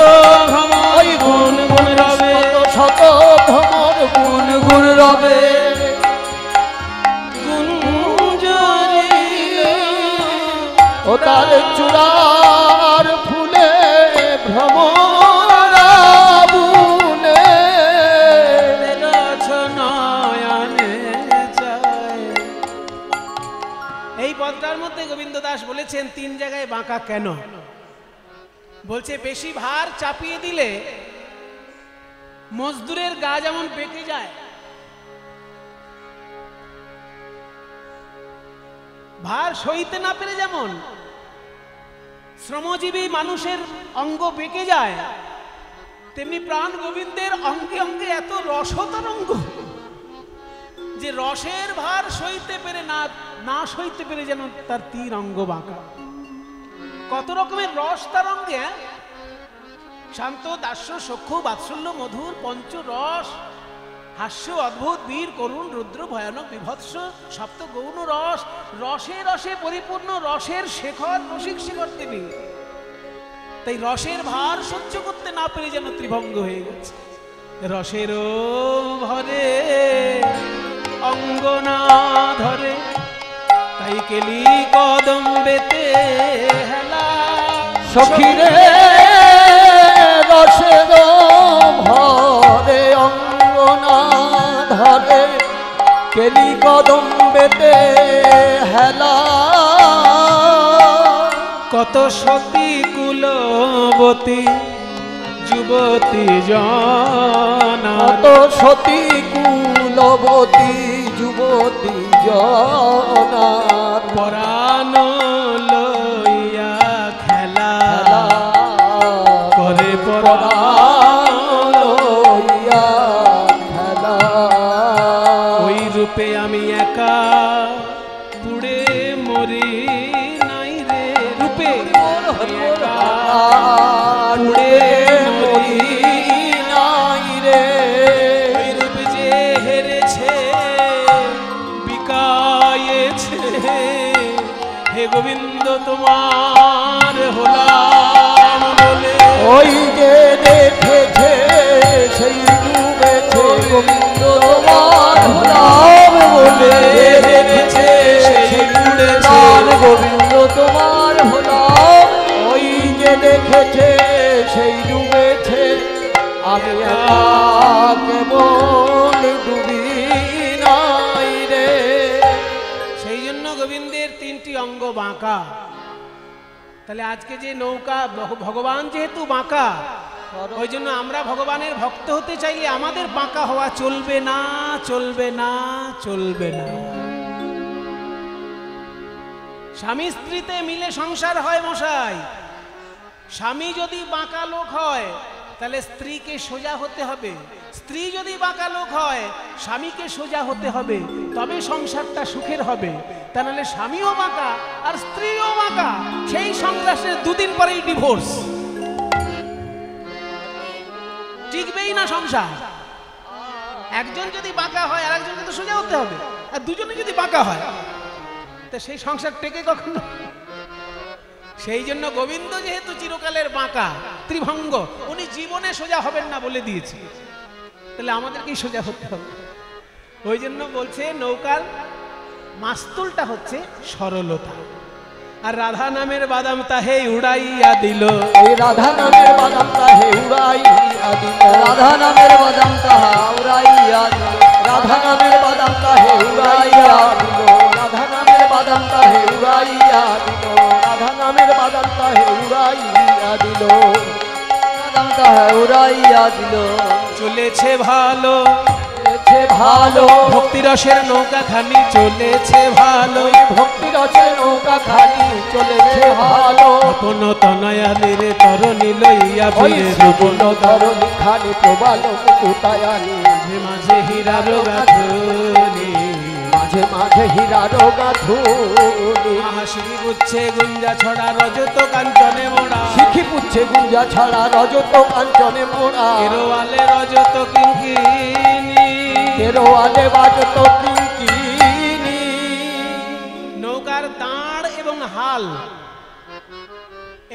ভ্রমর গুন গুন রবে, শত ভ্রমর গুন গুন রবে, গুঞ্জরিল ও তার চূড়ার ফুলে ভ্রমরা বুলে, রচনয়ানে চায়। এই পদটার মধ্যে গোবিন্দ দাস বলেছেন তিন জায়গায় বাঁকা কেন। বলছে বেশি ভার চাপিয়ে দিলে মজদুরের গা যেমন বেঁকে যায়, ভার সইতে না পেরে যেমন শ্রমজীবী মানুষের অঙ্গ বেঁকে যায়, তেমনি প্রাণ গোবিন্দের অঙ্গে অঙ্গে এত রসতরঙ্গ যে রসের ভার সইতে পেরে না সইতে পেরে যেন তার তীর অঙ্গ বাঁকা। কত রকমের রস তার অঙ্গে, শান্ত, দাস্য, সখ্য, বাৎসল্য, মধুর, পঞ্চ রস, হাস্য, অদ্ভুত, বীর, করুণ, রুদ্র, ভয়ানক, বিভৎস, সপ্ত গৌণ রস, রসে রসে পরিপূর্ণ, রসের শেখর, রসিক শেখর তিনি। তাই রসের ভার সহ্য করতে না পেরে যেন ত্রিভঙ্গ হয়ে গেছে। রসের ভরে অঙ্গনা ধরে, তাই কেলি কদম্বেতে হেলা। সখীরে রসের ভরে অঙ্গনা ধরে, কেলি কদম্বেতে হেলা। কত সতী কুলবতী যুবতী জনা, কত সতী কুলবতী যুবতী জনার পরাণ লইয়া খেলা করে, পরাণ লইয়া খেলা। ওই রূপে আমি একা পুড়ে মরি নাই রে, রূপে একা পুড়ে মরি নাই রে। ওই রূপ যে হেরেছে বিকায়েছে, হে গোবিন্দ তোমার হলাম বলে। ওই যে দেখেছে সেই ডুবেছে, গোবিন্দ তোমার হলাম বলে। দেখেছে সেই ডুবেছে, গোবিন্দ তোমার হলাম। ওই যে দেখেছে সেই ডুবেছে, আমি কেবল ডুবি নাই রে। সেই জন্য গোবিন্দের তিনটি অঙ্গ বাঁকা। তাহলে আজকে যে নৌকা, ভগবান যেহেতু বাঁকা, ওই জন্য আমরা ভগবানের ভক্ত হতে চাইলে আমাদের বাঁকা হওয়া চলবে না, চলবে না, চলবে না। স্বামী স্ত্রীতে মিলে সংসার হয় মশাই। স্বামী যদি বাঁকা লোক হয় তাহলে স্ত্রীকে সোজা হতে হবে, স্ত্রী যদি বাঁকা লোক হয় স্বামীকে সোজা হতে হবে, তবে সংসারটা সুখের হবে। তা নাহলে স্বামীও বাঁকা আর স্ত্রীও বাঁকা, সেই সংসারের দুদিন পরেই ডিভোর্স, টিকবেই না সংসার। একজন যদি বাঁকা হয় আর একজনকে তো সোজা হতে হবে, আর দুজনে যদি বাঁকা হয় তা সেই সংসার টেকে কখনো। সেই জন্য গোবিন্দ যেহেতু চিরকালের বাঁকা, ত্রিভঙ্গ, উনি জীবনে সোজা হবেন না বলে দিয়েছে, তাহলে আমাদেরকেই সোজা হতে হবে। ওই জন্য বলছে নৌকার মাস্তুলটা হচ্ছে সরলতা। আর রাধা নামের বাদাম তাহে উড়াইয়া দিল, এই রাধা নামের বাদাম তাহে উড়াইয়া দিল, রাধা নামের বাদাম তাহা উড়াইয়া দিল, রাধা নামের বাদাম তাহে উড়াইয়া দিল, রাধা নামের বাদাম তাহে উড়াইয়া দিল, রাধা নামের বাদাম তাহে উড়াইয়া দিল, বাদাম তাহে উড়াইয়া দিল। চলেছে ভালো, চলেছে ভালো, ভক্তি রসের নৌকা খানি চলেছে ভালো, ভক্তি রসের নৌকা খানি চলেছে ভালো। আপন তনয়ালের তরণী লইয়া ফিরে সুবর্ণ ধরণী খানি প্রবাল মুকুটায়ানি, মাঝে মাঝে হীরার গাঁথুনি, মাঝে মাঝে হীরার গাঁথুনি, হাসি গুচ্ছে গুঞ্জা ছড়া রজত কাঞ্চনে মোড়া, শিখি পুচ্ছে গুঞ্জা ছাড়া রজত কাঞ্চনে মোড়া, এরোয়ালে রজত কিঙ্কিনি, এরোয়ালে বাজত কিঙ্কিনি। নৌকার দাঁড় এবং হাল,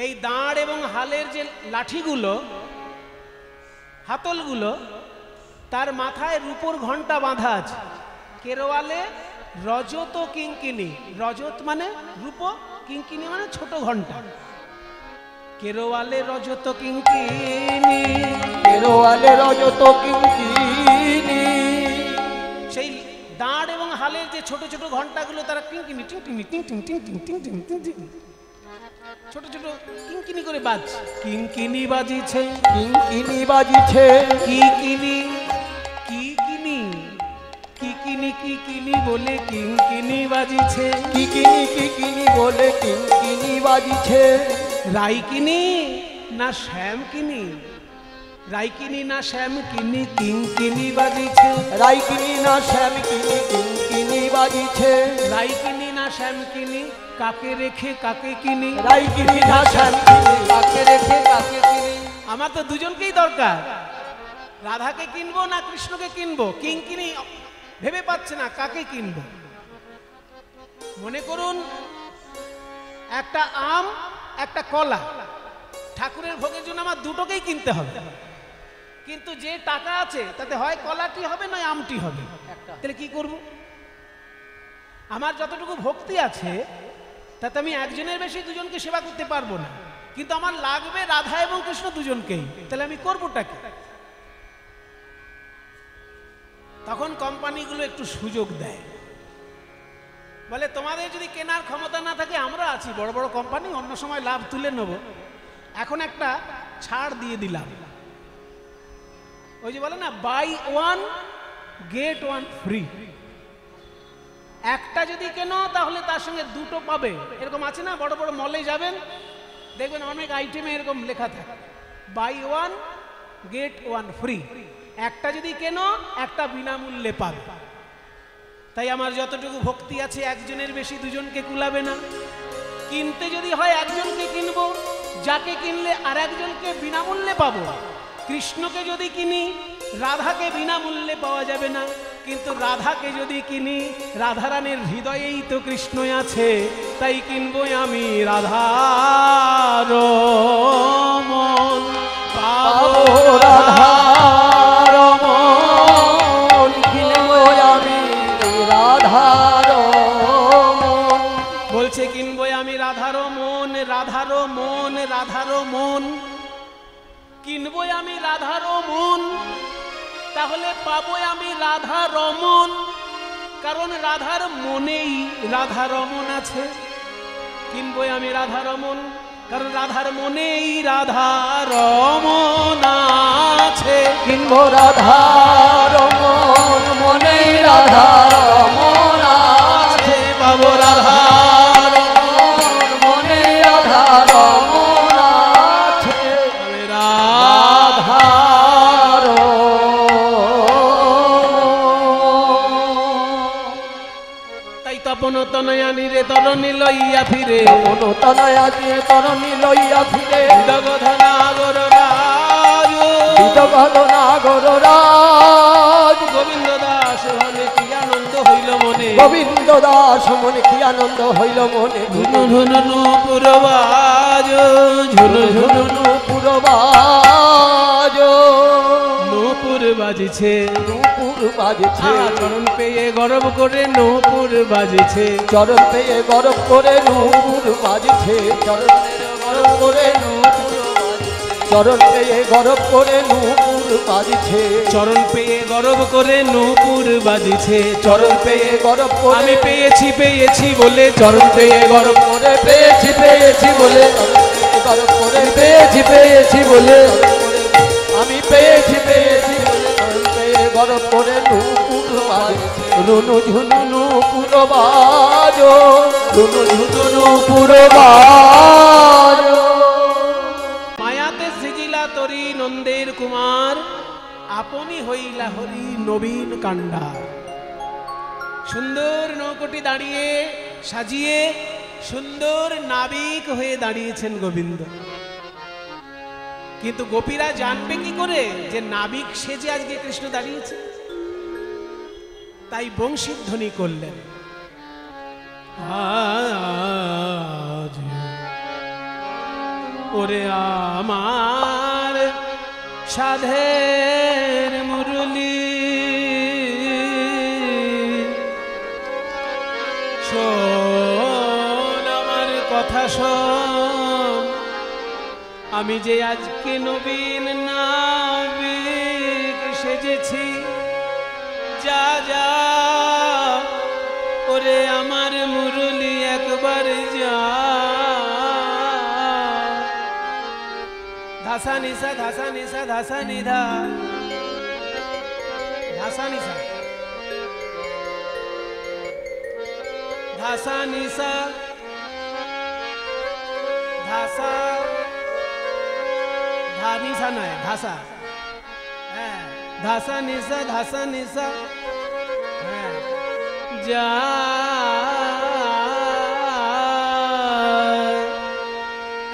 এই দাঁড় এবং হালের যে লাঠিগুলো, হাতলগুলো, তার মাথায় রূপোর ঘন্টা বাঁধা আছে। কেরোয়ালে রজত কিঙ্কিনি, রজত মানে রূপ, কিঙ্কিনি মানে ছোট ঘন্টা। কেরোয়ালে রজত কিঙ্কিনি, কেরোয়ালে রজত কিঙ্কিনি। সেই দাঁড় এবং হালের যে ছোট ছোট ঘন্টাগুলো, তারা কিঙ্কিনি টিং টিং টিং টিং টিং টিং টিং টিং টিং টিং। ছোট ছোট কিঙ্কিনি করে বাজছে, কিঙ্কিনি বাজিছে, কিঙ্কিনি বাজিছে, কিকিনি কিকিনি কিকিনি কিকিনি বলে কিঙ্কিনি বাজিছে, কিকিনি কিকিনি বলে কিঙ্কিনি বাজিছে। রাইকিনি না শ্যামকিনি, রাইকিনি না শ্যামকিনি কিঙ্কিনি বাজিছে, রাইকিনি না শ্যামকিনি কিঙ্কিনি বাজিছে। রাইকিনি না শ্যামকিনি কাকে রেখে কাকে কিনি, রাইকিনি না শ্যামকিনি কাকে রেখে কাকে কিনি। আমার তো দুজনকেই দরকার, রাধাকে কিনবো না কৃষ্ণকে কিনবো, কিঙ্কিনি ভেবে পাচ্ছে না কাকে কিনবো। মনে করুন একটা আম একটা কলা, ঠাকুরের ভোগের জন্য আমার দুটোকেই কিনতে হবে, কিন্তু যে টাকা আছে তাতে হয় কলাটি হবে নয় আমটি হবে, তাহলে কি করব? আমার যতটুকু ভক্তি আছে তাতে আমি একজনের বেশি দুজনকে সেবা করতে পারবো না, কিন্তু আমার লাগবে রাধা এবং কৃষ্ণ দুজনকেই, তাহলে আমি করবোটা কি? তখন কোম্পানিগুলো একটু সুযোগ দেয়, বলে তোমাদের যদি কেনার ক্ষমতা না থাকে আমরা আছি, বড় বড় কোম্পানি, অন্য সময় লাভ তুলে নেব, এখন একটা ছাড় দিয়ে দিলাম। ওই যে বলে না buy one get one free, একটা যদি কেনো তাহলে তার সঙ্গে দুটো পাবে, এরকম আছে না? বড় বড় মলে যাবেন দেখবেন অনেক আইটেমে এরকম লেখা থাকে buy one get one free, একটা যদি কেনো একটা বিনামূল্যে পাবে। তাই আমার যতটুকু ভক্তি আছে একজনের বেশি দুজনকে কুলাবে না, কিনতে যদি হয় একজনকে কিনবো, যাকে কিনলে আর একজনকে বিনামূল্যে পাবো। কৃষ্ণকে যদি কিনি রাধাকে বিনামূল্যে পাওয়া যাবে না, কিন্তু রাধাকে যদি কিনি রাধারানীর হৃদয়েই তো কৃষ্ণ আছে, তাই কিনবো আমি রাধার মন, পাবো রাধার মন, কিনবো আমি রাধার মন। বলছে কিনবো আমি রাধার মন, রাধার মন, রাধার মন, কিনবো আমি রাধার মন, তাহলে পাবো আমি রাধা রমন, কারণ রাধার মনেই রাধা রমন আছে। কিনবো আমি রাধা রমন, কারণ রাধার মনেই রাধা রমন আছে। কিনবো রাধার মন, মনেই রাধার মন আছে। পাবো রাধার মন, মনেই রাধার মন আছে। রাধার তাই তপন তনয়ানি রে তরণী লইয়া ফিরে, তপন তনয়া দিয়ে তরণী লইয়া ফিরে, জগধনা গররাজ, বিদগধনা গররাজ। গোবিন্দ দাস হলে কি আনন্দ হইল মনে, গোবিন্দ দাস মনে কি আনন্দ হইল মনে। ঝুনু ঝুনু পুরবাজ, ঝুনু ঝুনু নূপুর বাজ, নূপুর বাজছে, নূপুর বাজছে। চরণ পেয়ে গর্ব করে নূপুর বাজছে, চরণ পেয়ে গরব করে নূপুর বাজছে। চরণ গরব করে নূপুর বাজছে। চরণ পেয়ে গরব করে নূপুর বাজছে। চরণ পেয়ে গর্ব করে নূপুর বাজছে, চরণ পেয়ে গরব করে আমি পেয়েছি পেয়েছি বলে চরণ পেয়ে গর্ব করে পেয়েছি পেয়েছি বলে, গরব করে পেয়েছি পেয়েছি বলে, আমি পেয়েছি পেয়েছি বলে, চরণ পেয়ে গরব করে নূপুর বাজছে। রুনু ঝুনু নূপুর বাজ, রুনু ঝুনু নূপুর বাজ। মায়াতে সৃজিলা তরি নন্দের কুমার, আপনি হইলা হরি নবীন কাণ্ডার। সুন্দর নৌকোটি দাঁড়িয়ে সাজিয়ে সুন্দর নাবিক হয়ে দাঁড়িয়েছেন গোবিন্দ, কিন্তু গোপীরা জানবে কি করে যে নাবিক সেজে আজকে কৃষ্ণ দাঁড়িয়েছে? তাই বংশীর ধ্বনি করলেন, আজ ওরে আমার সাধের মুরলি, শোন আমার কথা শোন, আমি যে আজকে নবীন নাবিক সেজেছি, যা যা ওরে আমার মুরলি একবার যা, ধাসা নিসা ধাসা নিসা ধাসা নিধা ধাসা নিসা ধাসা নিসা ধাসা ধা নিসা নয় ধাসা, হ্যাঁ ধাসা নিসা ধাসা নিসা, হ্যাঁ যা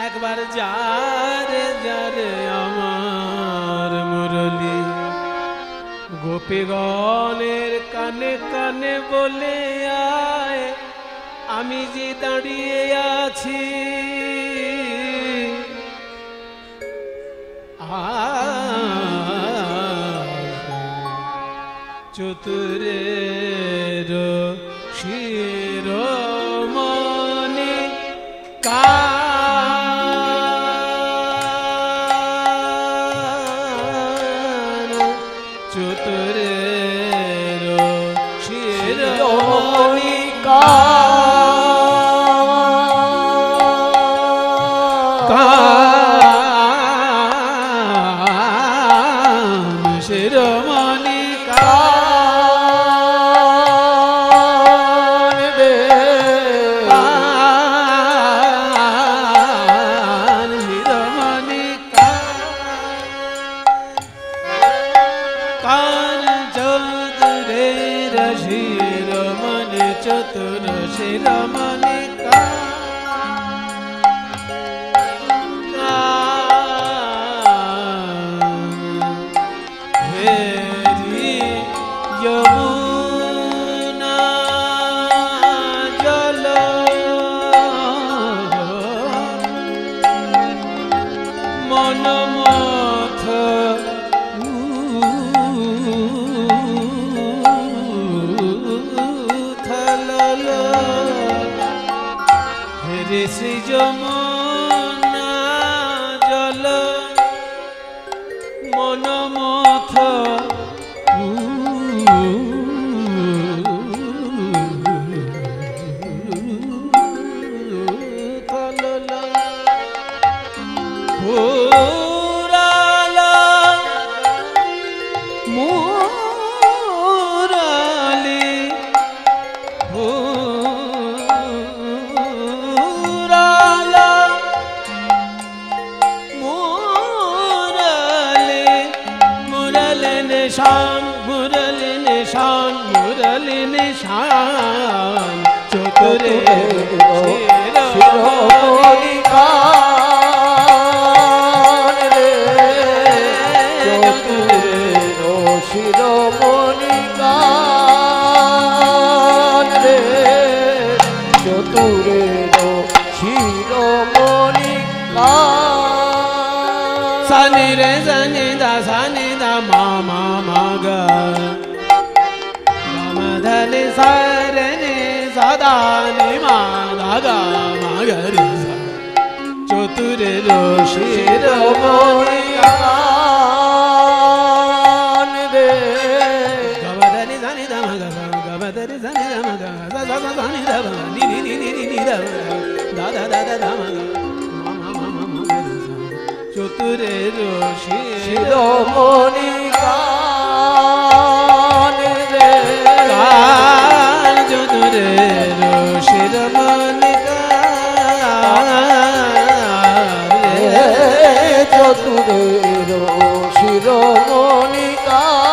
একবার যারে যারে আমার মুরলি গোপীগণের কানে কানে বলে আয় আমি যে দাঁড়িয়ে আছি চতুরের শিরোমণি কান চতুরের শিরোমণি কান শিরোমণি চতুর শিরোমণি হেরি যমুনা জল মনমথ শ্রী যমুনা জল মনমথ মুরলি নিশান চতুরে শিরোমণি কান রে চতুরের শিরোমণি কান রে চতুরের শিরোমণি কান সানি রে সানি দা মা মা মা গা ধনি সারনি সদানি মাগা মাগরি চতুরের শিরোমণি কান রে গবধনি ধনি ধম গবধনি ধনি ধম ধনি ধম নি নি নি নি নি দা দা দা দা ধম মা মা মা মা চতুরের শিরোমণি কান রে চতুরের শিরোমণি কান চতুরের শিরোমণি কান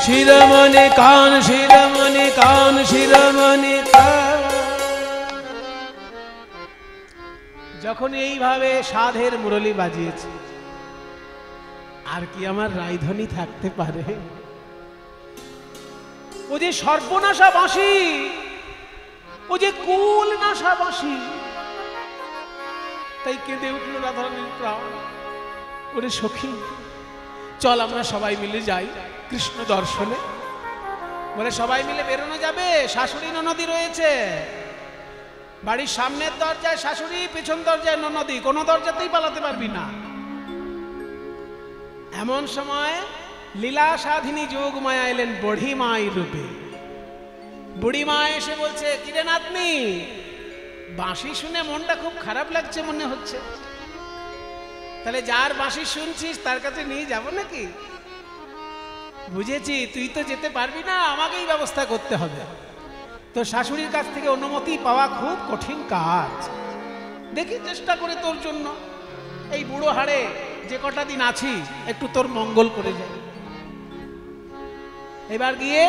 শিরোমণি কান শিরোমণি কান শিরোমণি কান। যখন এইভাবে সাধের মুরলি বাজিয়েছে আর কি আমার রায়ধনী থাকতে পারে? ও যে সর্বনাশা বাঁশি, ও যে কুল নাশা বাঁশি, তাই কেঁদে উঠল রাধারানীর প্রাণ। ওরে সখী, চল আমরা সবাই মিলে যাই কৃষ্ণ দর্শনে। বলে সবাই মিলে বেরোনো যাবে? শাশুড়ি ননদি রয়েছে, বাড়ির সামনের দরজায় শাশুড়ি, পেছন দরজায় ননদি, কোনো দরজাতেই পালাতে পারবি না। এমন সময় লীলা সাধিনী যোগমায়া এলেন বুড়ি মাই রূপে। বুড়ি মা এসে বলছে, কিরে নাতনি, বাঁশি শুনে মনটা খুব খারাপ লাগছে মনে হচ্ছে। তাহলে যার বাঁশি শুনছিস তার কাছে নিয়ে যাব নাকি? বুঝেছি, তুই তো যেতে পারবি না, আমাকেই ব্যবস্থা করতে হবে। তো শাশুড়ির কাছ থেকে অনুমতি পাওয়া খুব কঠিন কাজ। দেখি চেষ্টা করে তোর জন্য এই বুড়ো হাড়ে যে কটা দিন আছি একটু তোর মঙ্গল করে যাই। এবার গিয়ে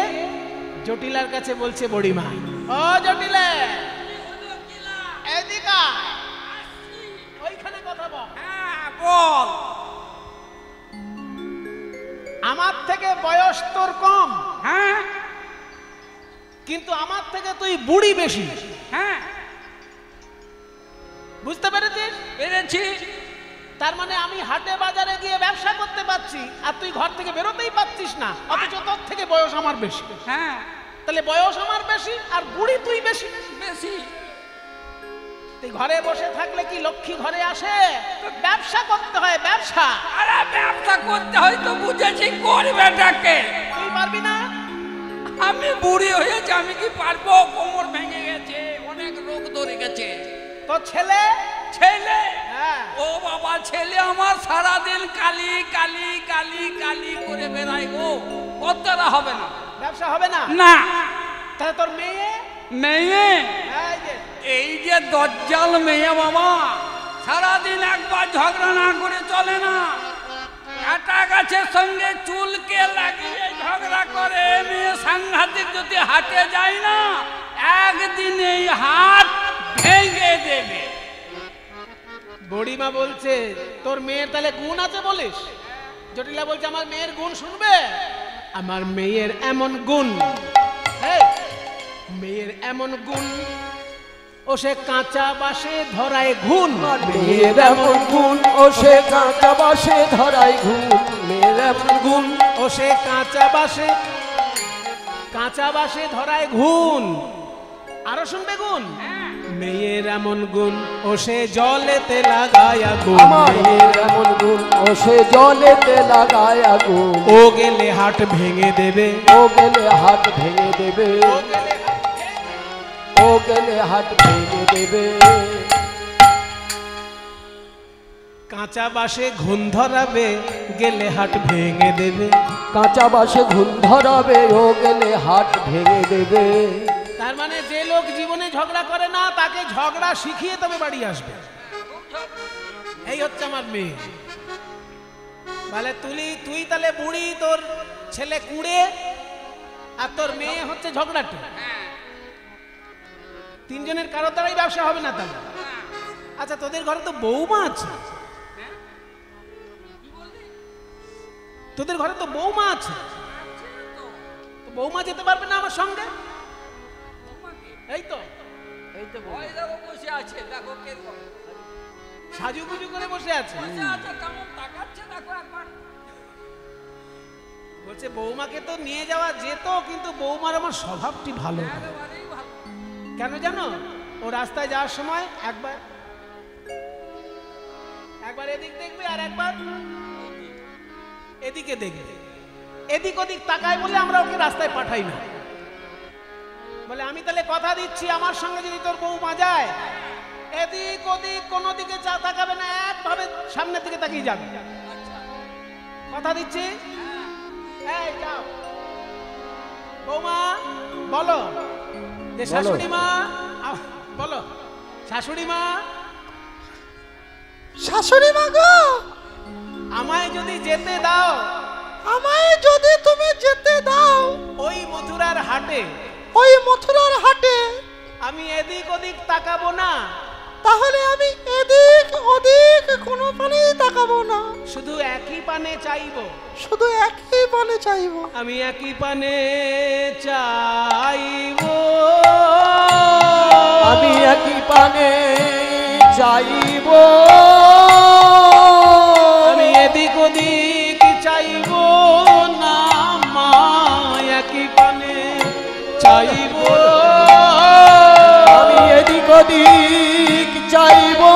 জটিলার কাছে বলছে বড়িমা, ও জটিলে, এদিকে ওইখানে কথা বল। হ্যাঁ বল। আমার থেকে বয়স তোর কম, হ্যাঁ কিন্তু আমার থেকে তুই বুড়ি বেশি। হ্যাঁ বুঝতে পেরেছিস? পেরেছি। তার মানে আমি হাটে বাজারে গিয়ে ব্যবসা করতে পারছি আর তুই ঘর থেকে বেরোতেই পারছিস না, অথচ তোর থেকে বয়স আমার বেশি। হ্যাঁ তাহলে বয়স আমার বেশি আর বুড়ি তুই বেশি। বেশি। তুই ঘরে বসে থাকলে কি লক্ষ্মী ঘরে আসে? ব্যবসা করতে হয়, ব্যবসা। আরে ব্যবসা করতে হয় তো বুঝেছি, করবেটাকে। তুই পারবি না? আমি বুড়ি হয়েছি, আমি কি পারবো? কোমর ভেঙে গেছে, অনেক রোগ ধরে গেছে। তোর ছেলে? ছেলে? হ্যাঁ। ও বাবা, ছেলে আমার সারাদিন কালি কালি কালি কালি করে বেড়াই গো, কতটা হবে না। ব্যবসা হবে না? না। তাহলে তোর মেয়ে? মেয়ে? এই যে এই যে দজ্জাল মেয়ে বাবা, সারাদিন একবার ঝগড়া না করে চলে না। কাটা গাছের সঙ্গে চুলকে লাগিয়ে ঝগড়া করে। মেয়ে সাংঘাতিক, যদি হাটে যায় না একদিন এই হাত ভেঙে দেবে। বড়িমা বলছে তোর মেয়ের তাহলে গুণ আছে বলিস? জটিলা বলছে আমার মেয়ের গুণ শুনবে। আমার মেয়ের এমন গুণ, এই, মেয়ের এমন গুণ, ও সে কাঁচা বাসে ধরায় ঘুণ। মেয়ের এমন গুণ, ও সে কাঁচা বাসে ধরাই ঘুম। মেয়ের এমন গুণ, ও সে কাঁচা বাসে ধরায় ঘুণ। আরো শুনবে গুণ। মেয়ের এমন গুণ, ও সে জলেতে লাগায় আগুন। আমার মেয়ের এমন গুণ, ও সে জলেতে লাগায় আগুন। ও গেলে হাট ভেঙে দেবে, ও গেলে হাত ভেঙে দেবে, ও গেলে ও গেলে হাত ভেঙে দেবে। কাঁচা বাসে ঘুণ ধরাবে, গেলে হাট ভেঙে দেবে। কাঁচা বাসে ঘুম ধরাবে, ও গেলে হাত ভেঙে দেবে। তার মানে যে লোক জীবনে ঝগড়া করে না তাকে ঝগড়া শিখিয়ে তবে বাড়ি আসবে। এই হচ্ছে আমার মেয়ে। বলে তুই তাহলে বুড়ি, তোর ছেলে কুড়ে, আর তোর মেয়ে হচ্ছে ঝগড়াটে। তিনজনের কারো দ্বারাই ব্যবসা হবে না তাহলে। আচ্ছা, তোদের ঘরে তো বৌমা আছে, তোদের ঘরে তো বৌমা আছে, তো বৌমা যেতে পারবে না আমার সঙ্গে? এই তো এই তো ওই দেখো বসে আছে, দেখো কিরকম সাজুগুজু করে বসে আছে। বসে আছে, কেমন তাকাচ্ছে দেখো একবার। বলছে বৌমাকে তো নিয়ে যাওয়া যেত, কিন্তু বৌমার আমার স্বভাবটি ভালো না। একেবারেই ভালো। কেন জানো? ও রাস্তায় যাওয়ার সময় একবার এদিক দেখবে আর একবার এদিকে দেখবে। এদিক ওদিক তাকায় বলে আমরা ওকে রাস্তায় পাঠাই না। বলে আমি তাহলে কথা দিচ্ছি, আমার সঙ্গে যদি তোর বৌমা যায়, এদিক ওদিক কোনো দিকে চা তাকাবে না, একভাবে সামনের দিকে তাকিয়ে যাবে। কথা দিচ্ছি। এই যাও বৌমা, বলো যে শাশুড়ি মা, বলো শাশুড়ি মা, শাশুড়ি মা গো, আমায় যদি যেতে দাও, আমায় যদি তুমি যেতে দাও ওই মথুরার হাটে, ওই মথুরার হাটে, আমি এদিক ওদিক তাকাবো না, তাহলে আমি এদিক ওদিক কোনো পানে তাকাবো না, শুধু একই পানে চাইবো, শুধু একই পানে চাইবো, আমি একই পানে চাইবো, আমি একই পানে চাইবো, আমি এদিক ওদিক চাইবো না, মা একই পানে চাইবো, আমি এদিক ওদিক চাইবো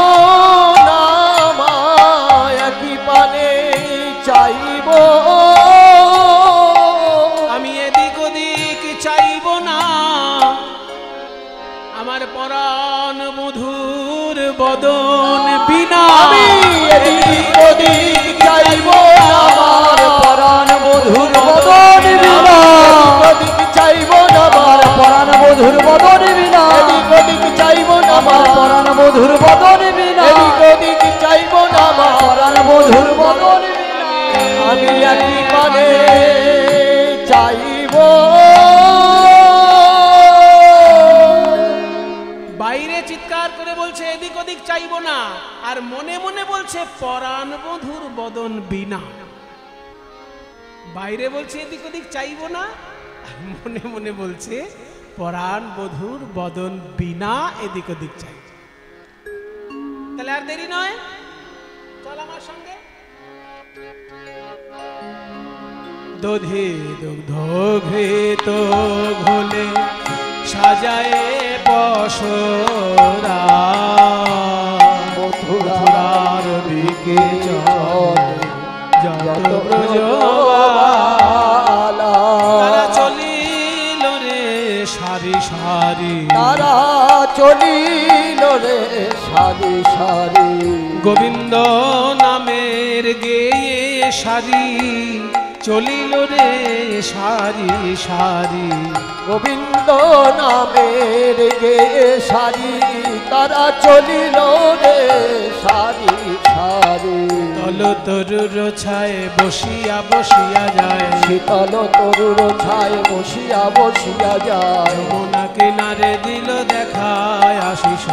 না, মা একই পানে চাইবো, আমি এদিক ওদিক চাইবো না, আমার পরাণ মধুর বদন বিনা, আমি এদিক ওদিক চাইব না আমার পরাণ বধুর বদন বিনা ওদিক চাইব না আমার পরাণ বধুর বদন বিনা ওদিক চাইব না আমার পরাণ বধুর বদন বিনা ওদিক চাইব না আমার পরাণ বধুর বদন বিনা আমি একই মানে চাইব। বাইরে চিৎকার করে বলছে এদিক ওদিক চাইবো না, আর মনে মনে বলছে পরাণ বধুর বদন বিনা। বাইরে বলছে এদিক ওদিক চাইবো না, আর মনে মনে বলছে পরাণ বধুর বদন বিনা এদিক ওদিক চাই। তাহলে আর দেরি নয়, চল আমার সঙ্গে। দধি দুগ্ধ ঘৃত ঘোলে সাজায় বসরা মথুরার দিকে যত ব্রজবালা তারা চলিল রে সারি সারি তারা চলিল রে সারি সারি গোবিন্দ নামের গেয়ে সারি চলিল রে সারি সারি গোবিন্দ নামের গেয়ে সারি তারা চলিল রে সারি সারি তল তরুর ছায় বসিয়া বসিয়া যায় শীতল তরুর ছায় বসিয়া বসিয়া যায় যমুনা কিনারে দিল দেখায় আশিস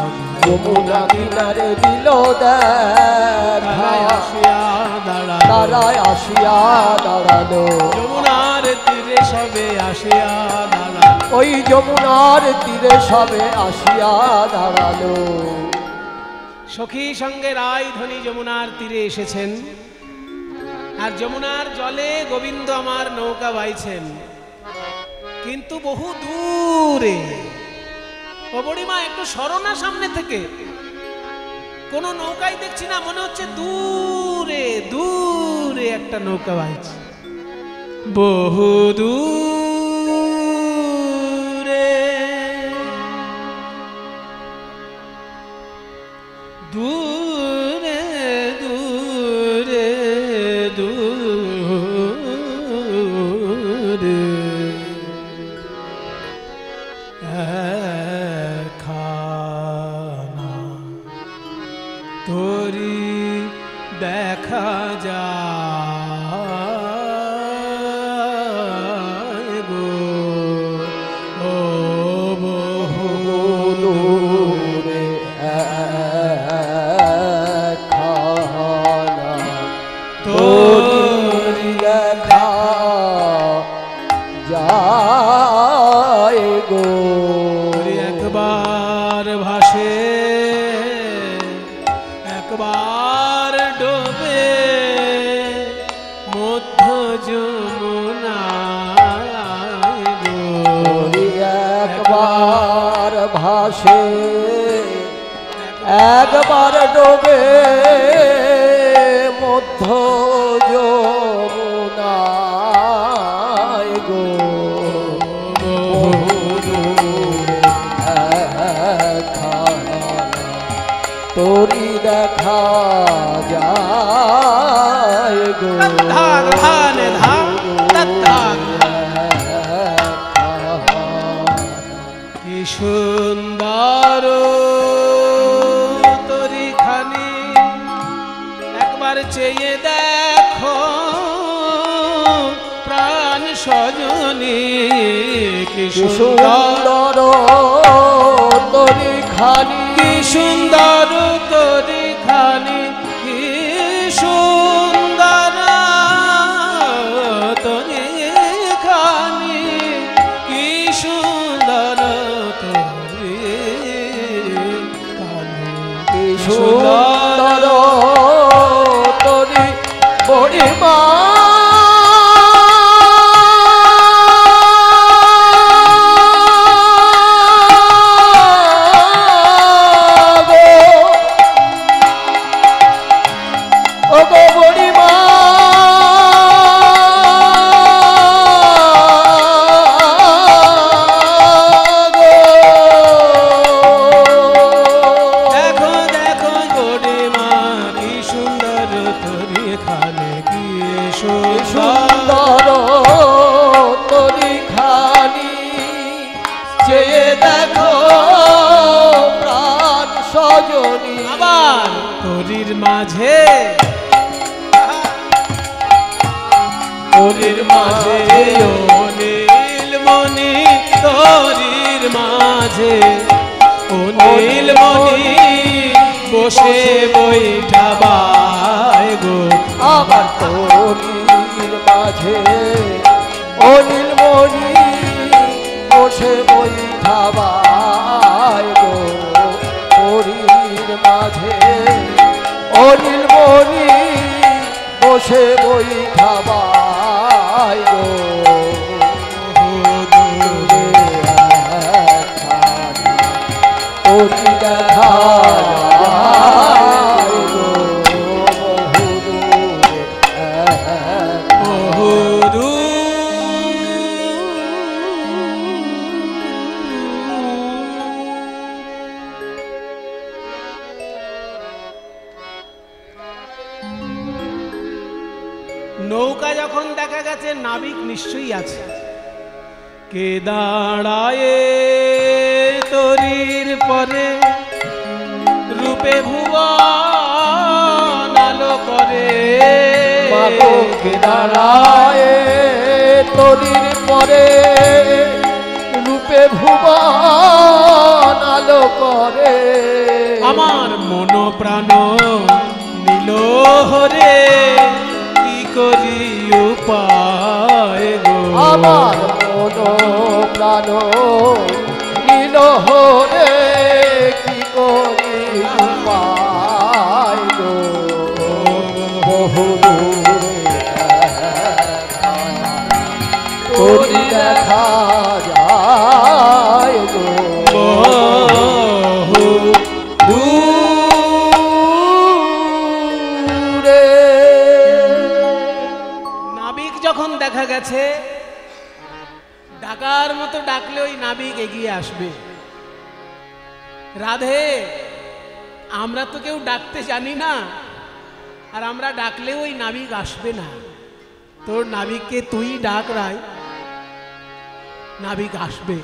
যমুনা কিনারে দিল তারায় আসিয়া দাঁড়ালো তারায় আসিয়া দাঁড়ালো যমুনার তীরে সবে আসিয়া দাঁড়ালো ওই যমুনার তীরে সবে আসিয়া দাঁড়ালো। সখী সঙ্গে রায় ধনী যমুনার তীরে এসেছেন, আর যমুনার জলে গোবিন্দ আমার নৌকা বাইছেন, কিন্তু বহু দূরে। ও বুড়িমা একটু সরনা সামনে থেকে, কোনো নৌকাই দেখছি না, মনে হচ্ছে দূরে দূরে একটা নৌকা বাইছে, বহু দূরে দূরে দূরে দূরে একখানা তোরি দেখা যায় গো ও বহু দূরে একখানা তোরি দেখা যায় গো একবার ভাসে একবার ডোবে মধ্য যমুনায় গো একবার ভাসে একবার ডোবে মধ্য যমুনায় গো তোরি দেখা যায় গো ধান ধান ধান ধান কি সুন্দর তোরি খানি একবার চেয়ে দেখো প্রাণ সজনী কি সুন্দর সুন্দর তোরি খানি কি সুন্দর তোরি খানি কি সুন্দর তোরি খানি কি সুন্দর তোরি খানি কি সুন্দর তোরি বড়িমা তরির মাঝে, তরির মাঝে ও নীলমণি, তরির মাঝে ও নীলমণি বসে বৈঠাবায় গো। আমার তরির মাঝে ও নীলমণি বসে বৈঠাবায় গো। তরির মাঝে ও নীলমণি বসে বৈঠাবায় গো। তরি দেখা নৌকা যখন দেখা গেছে নাবিক নিশ্চয়ই আছে, কে দাঁড়ায় তরির পরে রূপে ভুবন আলো করে। মাগো কে দাঁড়ায় তরির পরে রূপে ভুবন আলো করে। আমার মন প্রাণ নীল হরে কি করি উপায় গো। আমার মন প্রাণ নীল হরে কি করি উপায় গো। বহু তরি দেখা যায় গো। বহু দূরে নাবিক যখন দেখা গেছে, ডাকার মতো ডাকলে ওই নাবিক এগিয়ে আসবে। রাধে, আমরা তো কেউ ডাকতে জানি না, আর আমরা ডাকলেও ওই নাবিক আসবে না। তোর নাবিককে তুই ডাক রায়, নাবিক আসবে।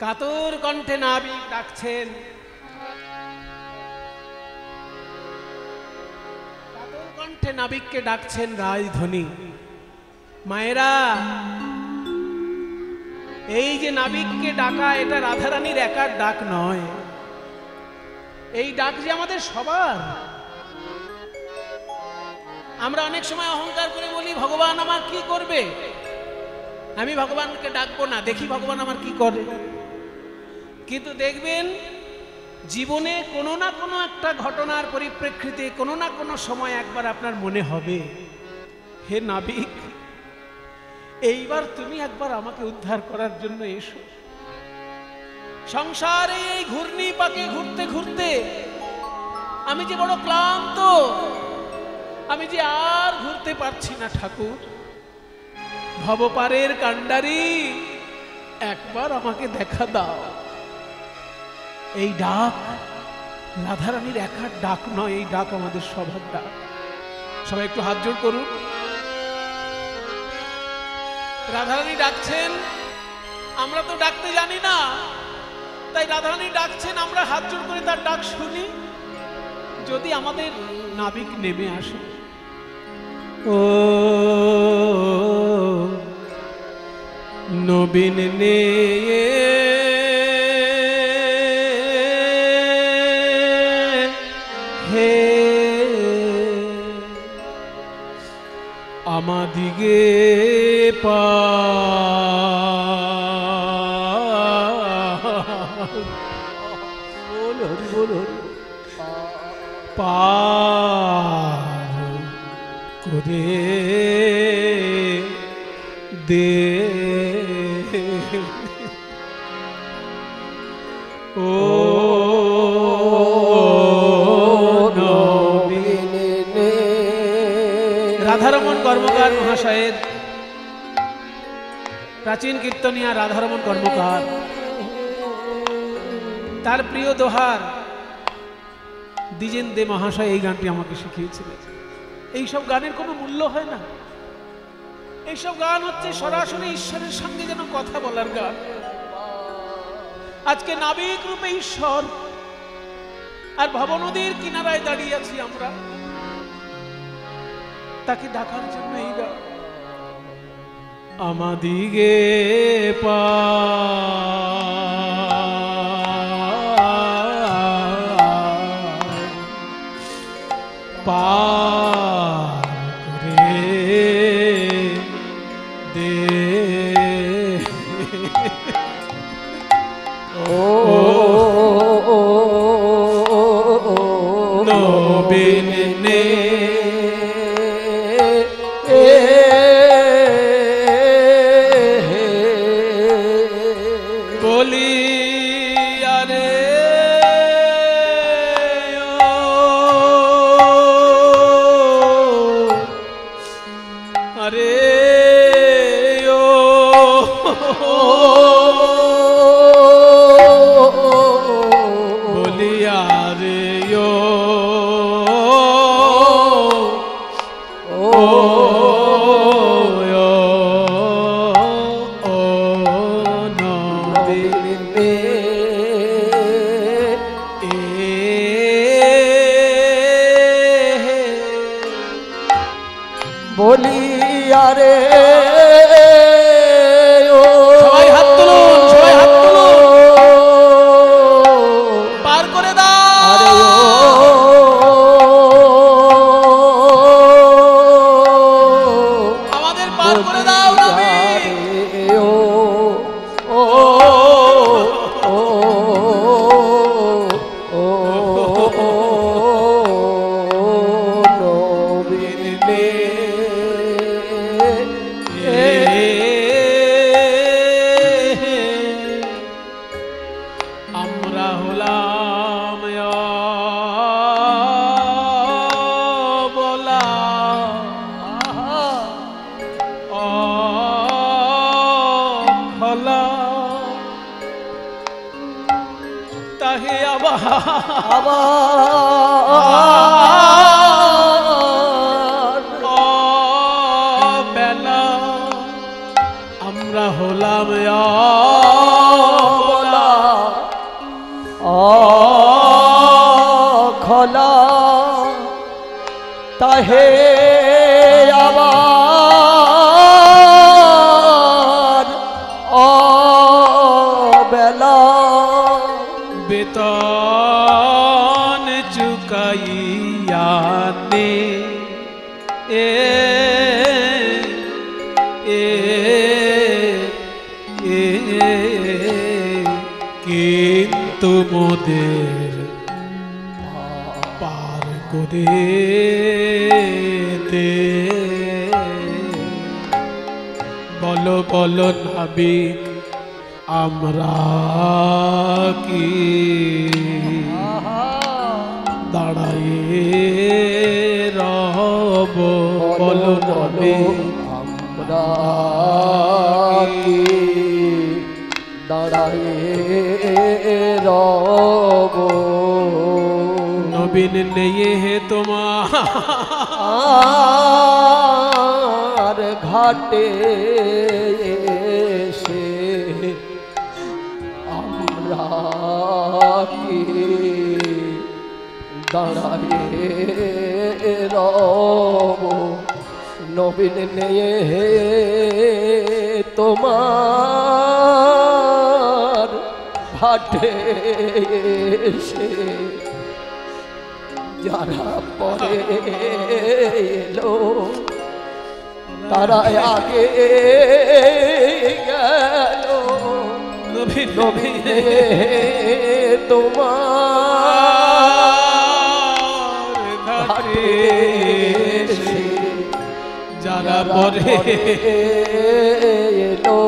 কাতর কণ্ঠে নাবিক ডাকছেন, কাতর কণ্ঠে নাবিককে ডাকছেন রাজধ্বনি। মায়েরা, এই যে নাবিককে ডাকা, এটা রাধারানীর একার ডাক নয়, এই ডাক যে আমাদের সবার। আমরা অনেক সময় অহংকার করে বলি ভগবান আমার কি করবে, আমি ভগবানকে ডাকবো না, দেখি ভগবান আমার কি করে। কিন্তু দেখবেন জীবনে কোনো না কোনো একটা ঘটনার পরিপ্রেক্ষিতে কোনো না কোনো সময় একবার আপনার মনে হবে, হে নাবিক, এইবার তুমি একবার আমাকে উদ্ধার করার জন্য এসো। সংসারে এই ঘূর্ণি পাকে ঘুরতে ঘুরতে আমি যে বড় ক্লান্ত, আমি যে আর ঘুরতে পারছি না ঠাকুর। ভবপারের কাণ্ডারি, একবার আমাকে দেখা দাও। এই ডাক রাধারানীর একার ডাক নয়, এই ডাক আমাদের সবার ডাক। সবাই একটু হাত জোড় করুন। রাধারানী ডাকছেন, আমরা তো ডাকতে জানি না, তাই রাধারানী ডাকছেন, আমরা হাত জোড় করে তার ডাক শুনি। যদি আমাদের নাবিক নেমে আসে, ও নবীন নে হে আমাদিগে পার করে দে ও রাধারমণ কর্মকার মহাশয়ের প্রাচীন কীর্তনিয়া রাধারমণ কর্মকার, তার প্রিয় দোহার দ্বিজেন দে মহাশয় এই গানটি আমাকে শিখিয়েছিলেন। এইসব গানের কোনো মূল্য হয় না, এইসব গান হচ্ছে সরাসরি ঈশ্বরের সঙ্গে যেন কথা বলার গান। আজকে নাবিক রূপে ঈশ্বর আর ভব নদীর কিনারায় দাঁড়িয়ে আছি আমরা, তাকে ডাকার জন্য এই গান। আমাদিগে পার করে দে নবীন নে বলি আরে আরে বলিয়া রে বলিয়া রে সবাই হাত তুলুন, সবাই হাত তুলুন, পার করে দাও, আমাদের পার করে দাও নবী। আমরা হলাম বলা খলা তাহে আবার বেলা আমরা হলাম বলা খলা তাহে আবার বেলা বেতন চুকাইয়া নে কিন্তু মোদের পার করে দে। বলো বলো নাবিক আমরা কি দাঁড়ায়ে রব, বলো নাবিক আমরা কি দাঁড়ায়ে রব। নবীন নেয়ে হে তোমার ঘাটে এসে আমরা কি দাঁড়ায়ে রব। নবীন নিয়ে তোমার ঘাটে এসে যারা পরে এলো তারা আগে গেল। নবীন নবীনে তোমার ঘাটে এসে যারা পরে এলো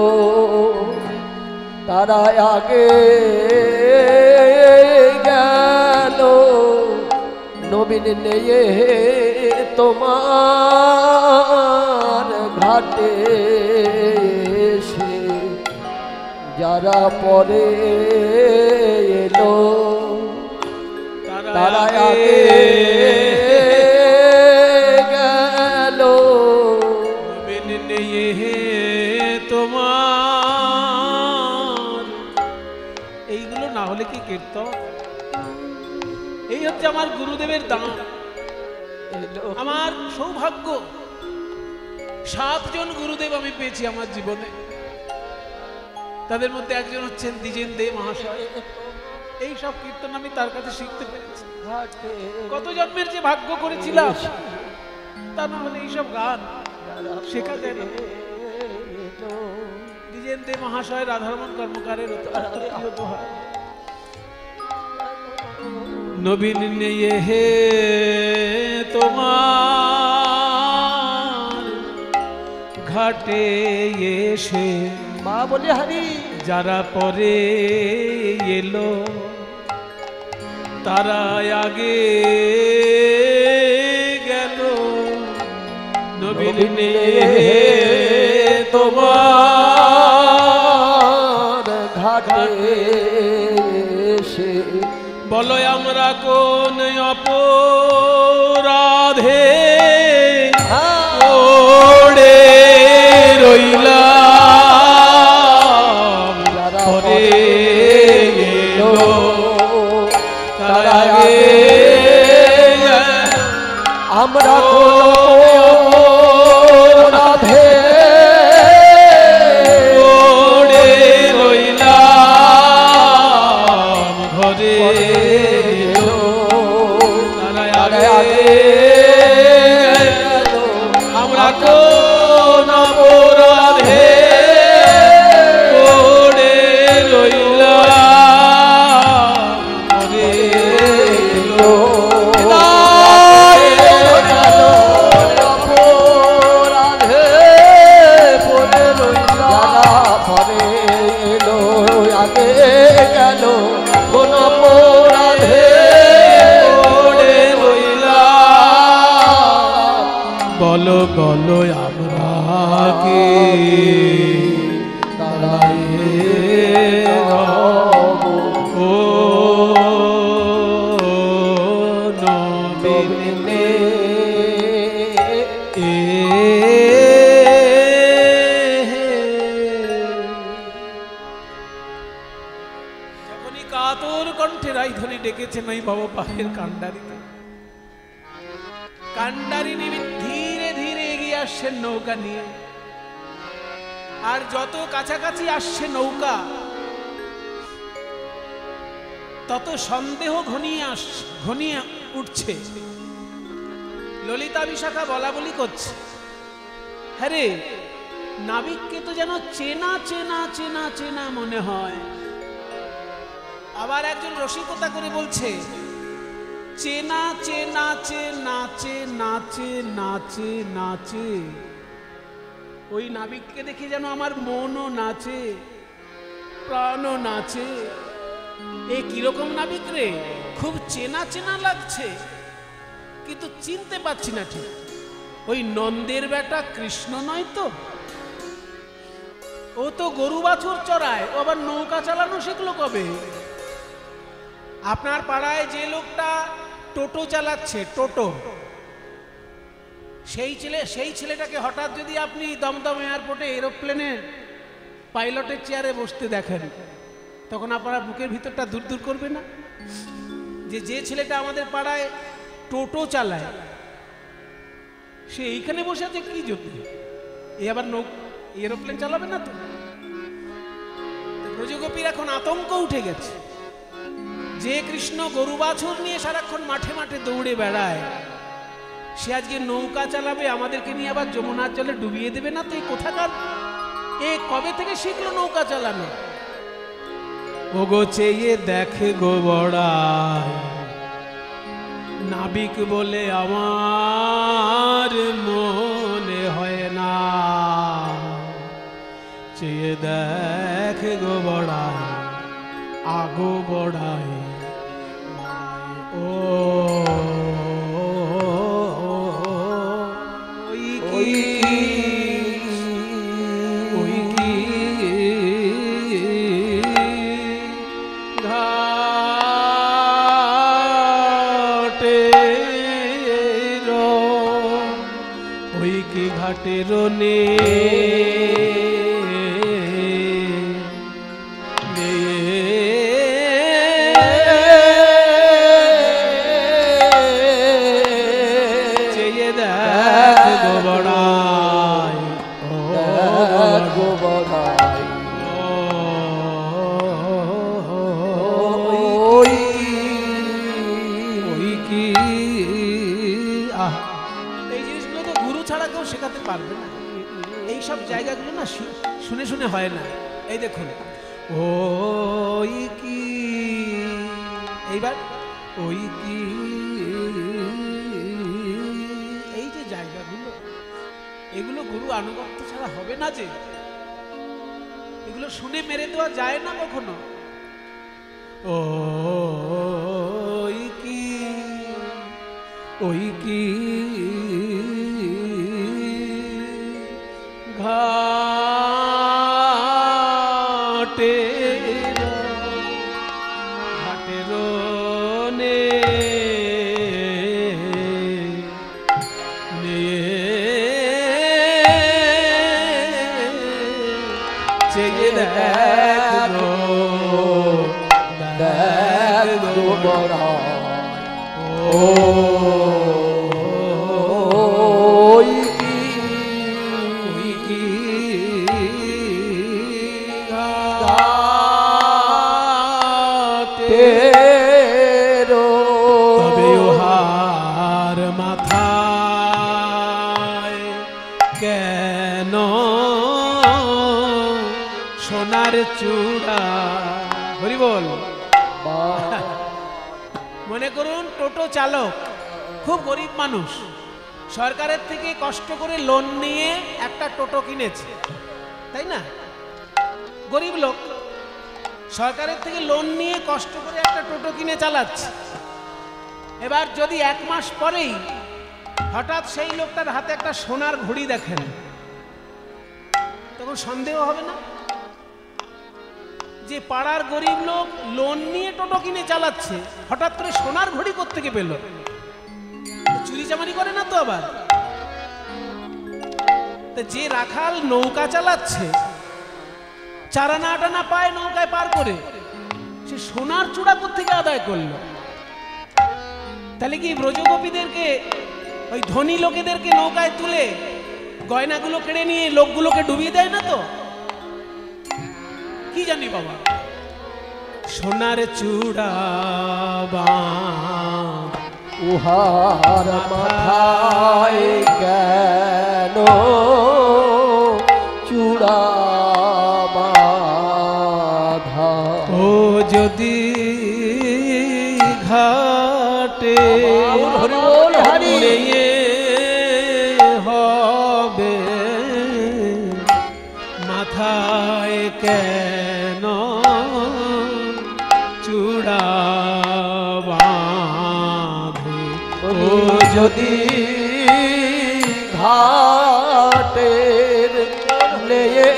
তারা আগে গেল। নবীন নিয়ে তোমার ঘাটে এসে যারা পরে এলো তারা আগে গেল। নবীন নিয়ে তোমার, এইগুলো না হলে কি কীর্তন? এই হচ্ছে আমার গুরুদেবের দান, আমার সৌভাগ্য। 7 জন গুরুদেব আমি পেয়েছি আমার জীবনে। তাদের মধ্যে একজন হচ্ছেন দ্বিজেন দে মহাশয়। এই সব কীর্তন আমি তার কাছে শিখতে পেরেছি। কত জন্মের যে ভাগ্য করেছিলাম, তা না হলে এইসব গান শেখা যায় না। দ্বিজেন দে মহাশয় রাধারমণ কর্মকারের নবীন নিয়ে হে তোমার ঘাটে এসে মা বলে হারি যারা পরে এলো তারা আগে গেল। নবীন নিয়ে তোমার ঘাটে এসে বলো আমরা কোন অপরাধে ওড়ে রইলাম, পরে এলো তারা আগে আমরা রাধে ওড়ে রইলাম, ঘরে আমরা কোন অপরাধে ওড়ে রইলাম, ঘরে বলো বলো আমরা কে দাঁড়ায়ে রব, ও নবীনে যখনই কাতর কণ্ঠে রাইধনী ডেকেছেন ওই ভব পাহের কান্ডারিতে, কান্ডারি ধীরে ধীরে এগিয়ে আসছেন নৌকা নিয়ে। আর যত কাছাকাছি আসছে নৌকা তত সন্দেহ ঘনিয়ে উঠছে। ললিতা বিশাখা বলা বলি করছে, হ্যাঁ রে, নাবিককে তো যেন চেনা চেনা চেনা চেনা মনে হয়। আবার একজন রসিকতা করে বলছে, চেনা চেনা চে নাচে নাচে নাচে নাচে, ওই নাবিককে দেখে যেন আমার মনও নাচে, প্রাণও নাচে। এ কিরকম নাবিক রে, খুব চেনা চেনা লাগছে, কিন্তু চিনতে পারছি না ঠিক। ওই নন্দের বেটা কৃষ্ণ নয় তো? ও তো গরু বাছুর চড়ায়, ও আবার নৌকা চালানো শিখলো কবে? আপনার পাড়ায় যে লোকটা টোটো চালাচ্ছে, টোটো, সেই ছেলেটাকে হঠাৎ যদি আপনি দমদম এয়ারপোর্টে এরোপ্লেনের পাইলটের চেয়ারে বসতে দেখেন, তখন আপনার বুকের ভিতরটা দূর দূর করবে না? যে ছেলেটা আমাদের পাড়ায় টোটো চালায় সে এইখানে বসে আছে কি জন্য? এ আবার এরোপ্লেন চালাবে না তো? ব্রজগোপীর এখন আতঙ্ক উঠে গেছে। যে কৃষ্ণ গরু বাছুর নিয়ে সারাক্ষণ মাঠে মাঠে দৌড়ে বেড়ায়, সে আজকে নৌকা চালাবে, আমাদেরকে নিয়ে আবার যমুনার জলে ডুবিয়ে দেবে না তো? এই কোথাকার, এ কবে থেকে শিখলো নৌকা চালানো? ওগো চেয়ে দেখে গো বড়াই, নাবিক বলে আমার মনে হয় না। চেয়ে দেখে গো বড়াই, আগো বড়াই, ও ঘাটের নে পারবে না। এই সব জায়গাগুলো না শুনে শুনে হয় না। এই দেখুন, ওই কি, এইবার ওই কি, এই যে জায়গাগুলো, এগুলো গুরু আনুগত্য ছাড়া হবে না যে, এগুলো শুনে মেরে দেওয়া যায় না কখনো। ওই কি, ওই কি ঘাটের ঘাটের নে চেয়ে দেখো দেখো বড় ওই কি, ওই কি তেরো তবে ওহার মাথায় কেন সোনার চূড়া। হরি বল। মনে করুন টোটো চালক খুব গরিব মানুষ, সরকারের থেকে কষ্ট করে লোন নিয়ে একটা টোটো কিনেছে, তাই না? গরিব লোক সরকারের থেকে লোন নিয়ে কষ্ট করে একটা টোটো কিনে চালাচ্ছে। এবার যদি 1 মাস পরেই হঠাৎ সেই লোকটার হাতে একটা সোনার ঘড়ি দেখেন, তখন সন্দেহ হবে না যে পাড়ার গরিব লোক লোন নিয়ে টোটো কিনে চালাচ্ছে, হঠাৎ করে সোনার ঘড়ি কোত্থেকে পেল? চুরি চামারি করে না তো আবার? যে রাখাল নৌকা চালাচ্ছে, চারানা আটানা পায় নৌকায় পার করে, সে সোনার চূড়া কোত্থেকে আদায় করলো? তাহলে কি ব্রজগোপীদেরকে, ওই ধনী লোকেদেরকে নৌকায় তুলে গয়নাগুলো কেড়ে নিয়ে লোকগুলোকে ডুবিয়ে দেয় না তো? কি জানি বাবা, সোনার চূড়া উহার মাথায় কেন চূড়া বাঁধা। ও যদি ঘাটে হবে মাথায় কেন চূড়া বাঁধে। ও যদি ঘাটের লেয়ে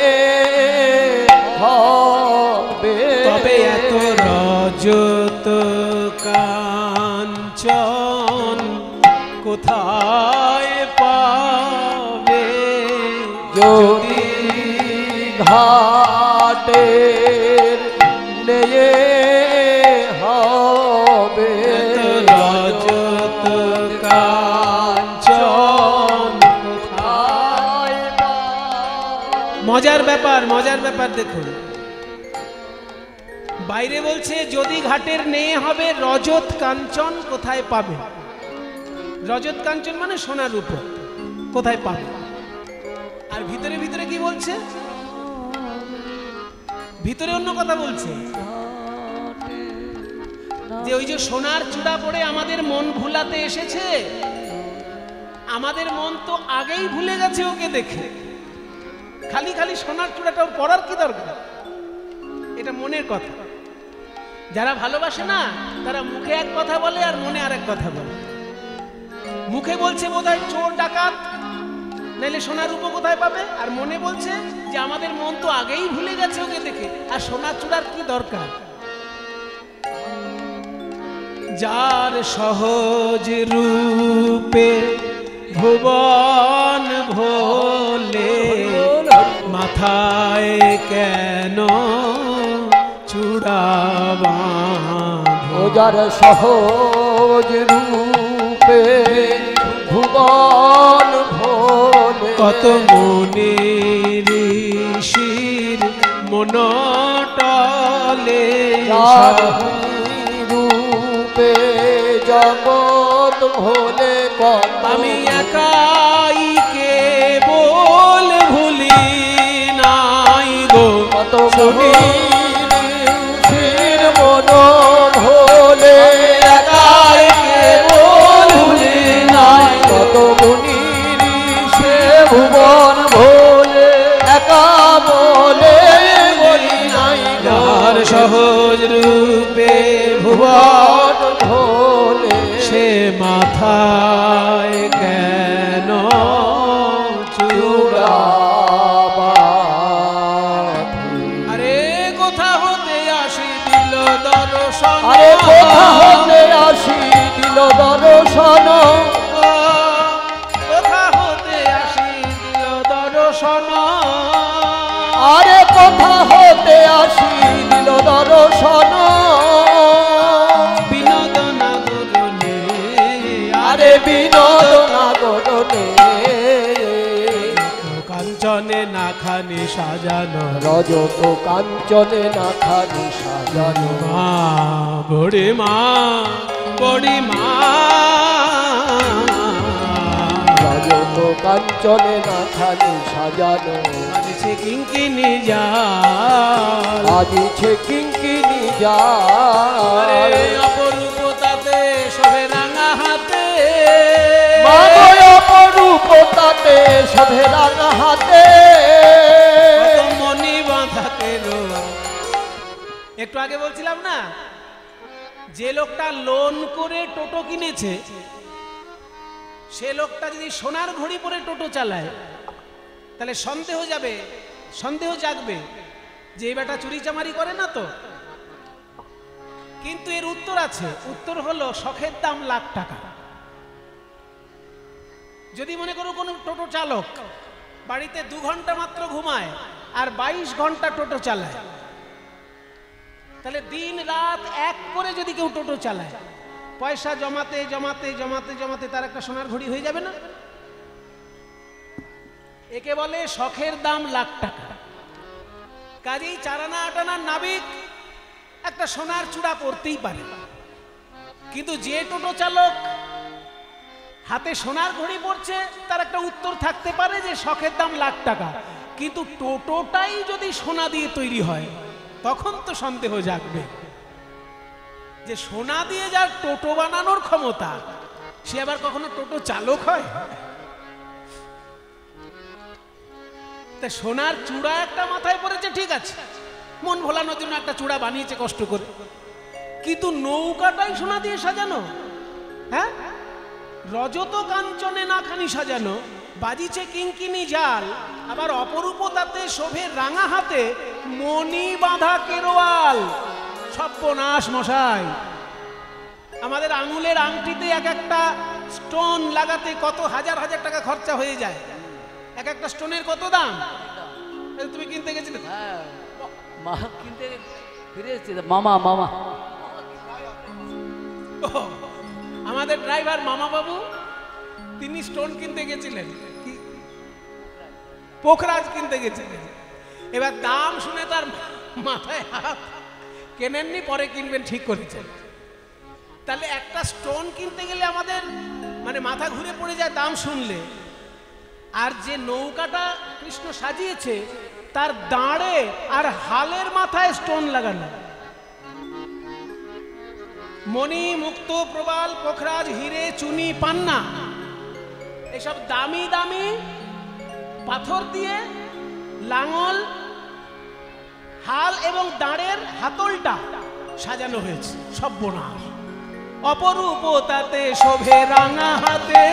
হবে তবে এত রজত কাঞ্চন কোথায় পাবে? যদি ঘাটের লেয়ে হবে রজত কাঞ্চন কোথায় পাবে। মজার ব্যাপার, মজার ব্যাপার দেখুন, বাইরে বলছে যদি ঘাটের নেয়ে হবে রজত কাঞ্চন কোথায় পাবে। রজত কাঞ্চন মানে সোনার রূপো, কোথায় পাবে? আর ভিতরে ভিতরে কি বলছে? ভিতরে অন্য কথা বলছে, যে ওই যে সোনার চূড়া পড়ে আমাদের মন ভুলাতে এসেছে, আমাদের মন তো আগেই ভুলে গেছে ওকে দেখে, খালি খালি সোনার চূড়াটা পড়ার কি দরকার? এটা মনের কথা। যারা ভালোবাসে না তারা মুখে এক কথা বলে আর মনে আরেক কথা বলে। মুখে বলছে বোধহয় চোর ডাকাত, নাইলে সোনার রূপো কোথায় পাবে, আর মনে বলছে যে আমাদের মন তো আগেই ভুলে গেছে ওকে দেখে, আর সোনার চূড়ার কি দরকার? যার সহজ রূপে ভুবন ভোলে মাথায় কেন চূড়া বাঁধে। যার সহজ রূপে ভুবন ভোলে কত মুনি ঋষির মনটলে রূপে জগৎ ভোলে আমি একাই কেবল দর্শন কোথা হতে আসি দিল দর্শন আরে কোথা হতে আসি দিল দর্শন বিনোদনা গরনে আরে বিনোদনা গরনে কাঞ্চনে না খানি সাজানো রজত কাঞ্চনে না খানি সাজানো মা বড়ি মা বড়ি মা রজত কাঞ্চনে না খানি সাজানো আছে কিঙ্কিনি জাল আজিছে কিঙ্কিনি আরে জাল অপরূপতাতে শোভে রাঙা হাতে মাগো অপরূপতাতে শোভে রাঙা হাতে কত মনি বাঁধাতে রোয়া। একটু আগে বলছিলাম না যে লোকটা লোন করে টোটো কিনেছে সে লোকটা যদি সোনার ঘড়ি পরে টোটো চালায় তাহলে সন্দেহ জাগবে যে এই বেটা চুরি চামারি করে না তো। কিন্তু এর উত্তর আছে, উত্তর হলো শখের দাম লাখ টাকা। যদি মনে করো কোনো টোটো চালক বাড়িতে 2 ঘন্টা মাত্র ঘুমায় আর 22 ঘন্টা টোটো চালায়, তাহলে দিন রাত এক করে যদি কেউ টোটো চালায়, পয়সা জমাতে জমাতে জমাতে জমাতে তার একটা সোনার ঘড়ি হয়ে যাবে না? একে বলে শখের দাম লাখ টাকা। কাজেই 4 আনা 8 আনার নাবিক একটা সোনার চূড়া পরতেই পারে, কিন্তু যে টোটো চালক হাতে সোনার ঘড়ি পড়ছে তার একটা উত্তর থাকতে পারে যে শখের দাম লাখ টাকা, কিন্তু টোটোটাই যদি সোনা দিয়ে তৈরি হয় তখন তো সন্দেহ জাগবে যে সোনা দিয়ে যার টোটো বানানোর ক্ষমতা সে আবার কখনো টোটো চালক হয়? তা সোনার চূড়া একটা মাথায় পড়েছে, ঠিক আছে, মন ভোলানোর জন্য একটা চূড়া বানিয়েছে কষ্ট করে, কিন্তু নৌকাটাই সোনা দিয়ে সাজানো, হ্যাঁ, রজত কাঞ্চনে না খানি সাজানো, বাজিছে কিঙ্কিনি জাল, আবার অপরূপতাতে শোভে রাঙা হাতে মণি বাঁধা কেরোয়াল। সর্বনাশ মশাই, আমাদের আঙুলের আংটিতে এক একটা স্টোন লাগাতে কত হাজার হাজার টাকা খরচা হয়ে যায়। এক একটা স্টোনের কত দাম? তুমি কিনতে গেছিলে? মা কিনতে ফিরে এসেছি মামা মামা আমাদের ড্রাইভার মামা বাবু তিনি স্টোন কিনতে গেছিলেন, পোখরাজ কিনতে গেছিলেন। এবার দাম শুনে তার মাথায় হাত, কেনেননি, পরে কিনবেন ঠিক করেছেন। তাহলে একটা স্টোন কিনতে গেলে আমাদের মানে মাথা ঘুরে পড়ে যায় দাম শুনলে। আর যে নৌকাটা কৃষ্ণ সাজিয়েছে তার দাঁড়ে আর হালের মাথায় স্টোন লাগানো, মণি মুক্ত প্রবাল পোখরাজ হিরে চুনি পান্না এসব দামি দামি পাথর দিয়ে লাঙল হাল এবং দাঁড়ের হাতলটা সাজানো হয়েছে। সর্বনাশ, অপরূপতাতে শোভে রাঙা হাতে,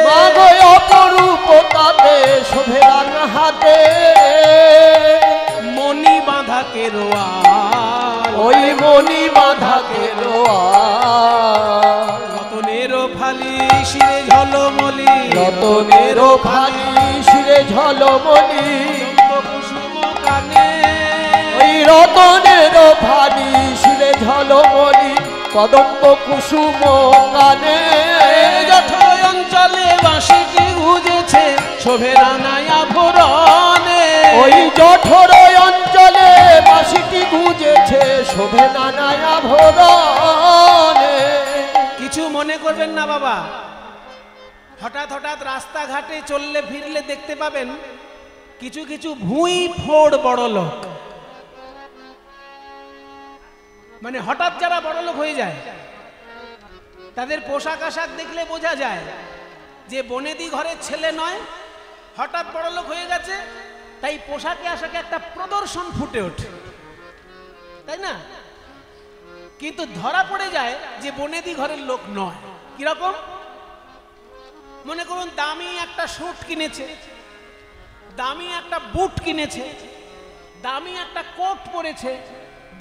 মাগো অপরূপতাতে শোভে রাঙা হাতে মণি বাঁধা কেরোয়াল, ওই মণি বাঁধা কেরোয়াল রতনের ফালি শিরে ঝলমলি, রতনের ফালি শিরে ঝলমলি কুসুম কানে, ওই রতনের ফালি শিরে ঝলমলি কদম্ব কুসুম কানে জঠর অঞ্চলে বাঁশিটি গুজেছে শোভে রাঙায় আভরণে, ওই জঠর অঞ্চলে বাঁশিটি গুজেছে শোভে নানায় আভরণে। কিছু মনে করবেন না বাবা, হঠাৎ হঠাৎ রাস্তাঘাটে চললে ফিরলে দেখতে পাবেন কিছু কিছু ভুঁই ফোড় বড় লোক, মানে হঠাৎ যারা বড় লোক হয়ে যায় তাদের পোশাক আশাক দেখলে বোঝা যায় যে বনেদি ঘরের ছেলে নয়, হঠাৎ বড় লোক হয়ে গেছে, তাই পোশাকে আশাকে একটা প্রদর্শন ফুটে ওঠে, তাই না? কিন্তু ধরা পড়ে যায় যে বনেদি ঘরের লোক নয়। কিরকম? মনে করুন দামি একটা স্যুট কিনেছে, দামি একটা বুট কিনেছে, দামি একটা কোট পরেছে,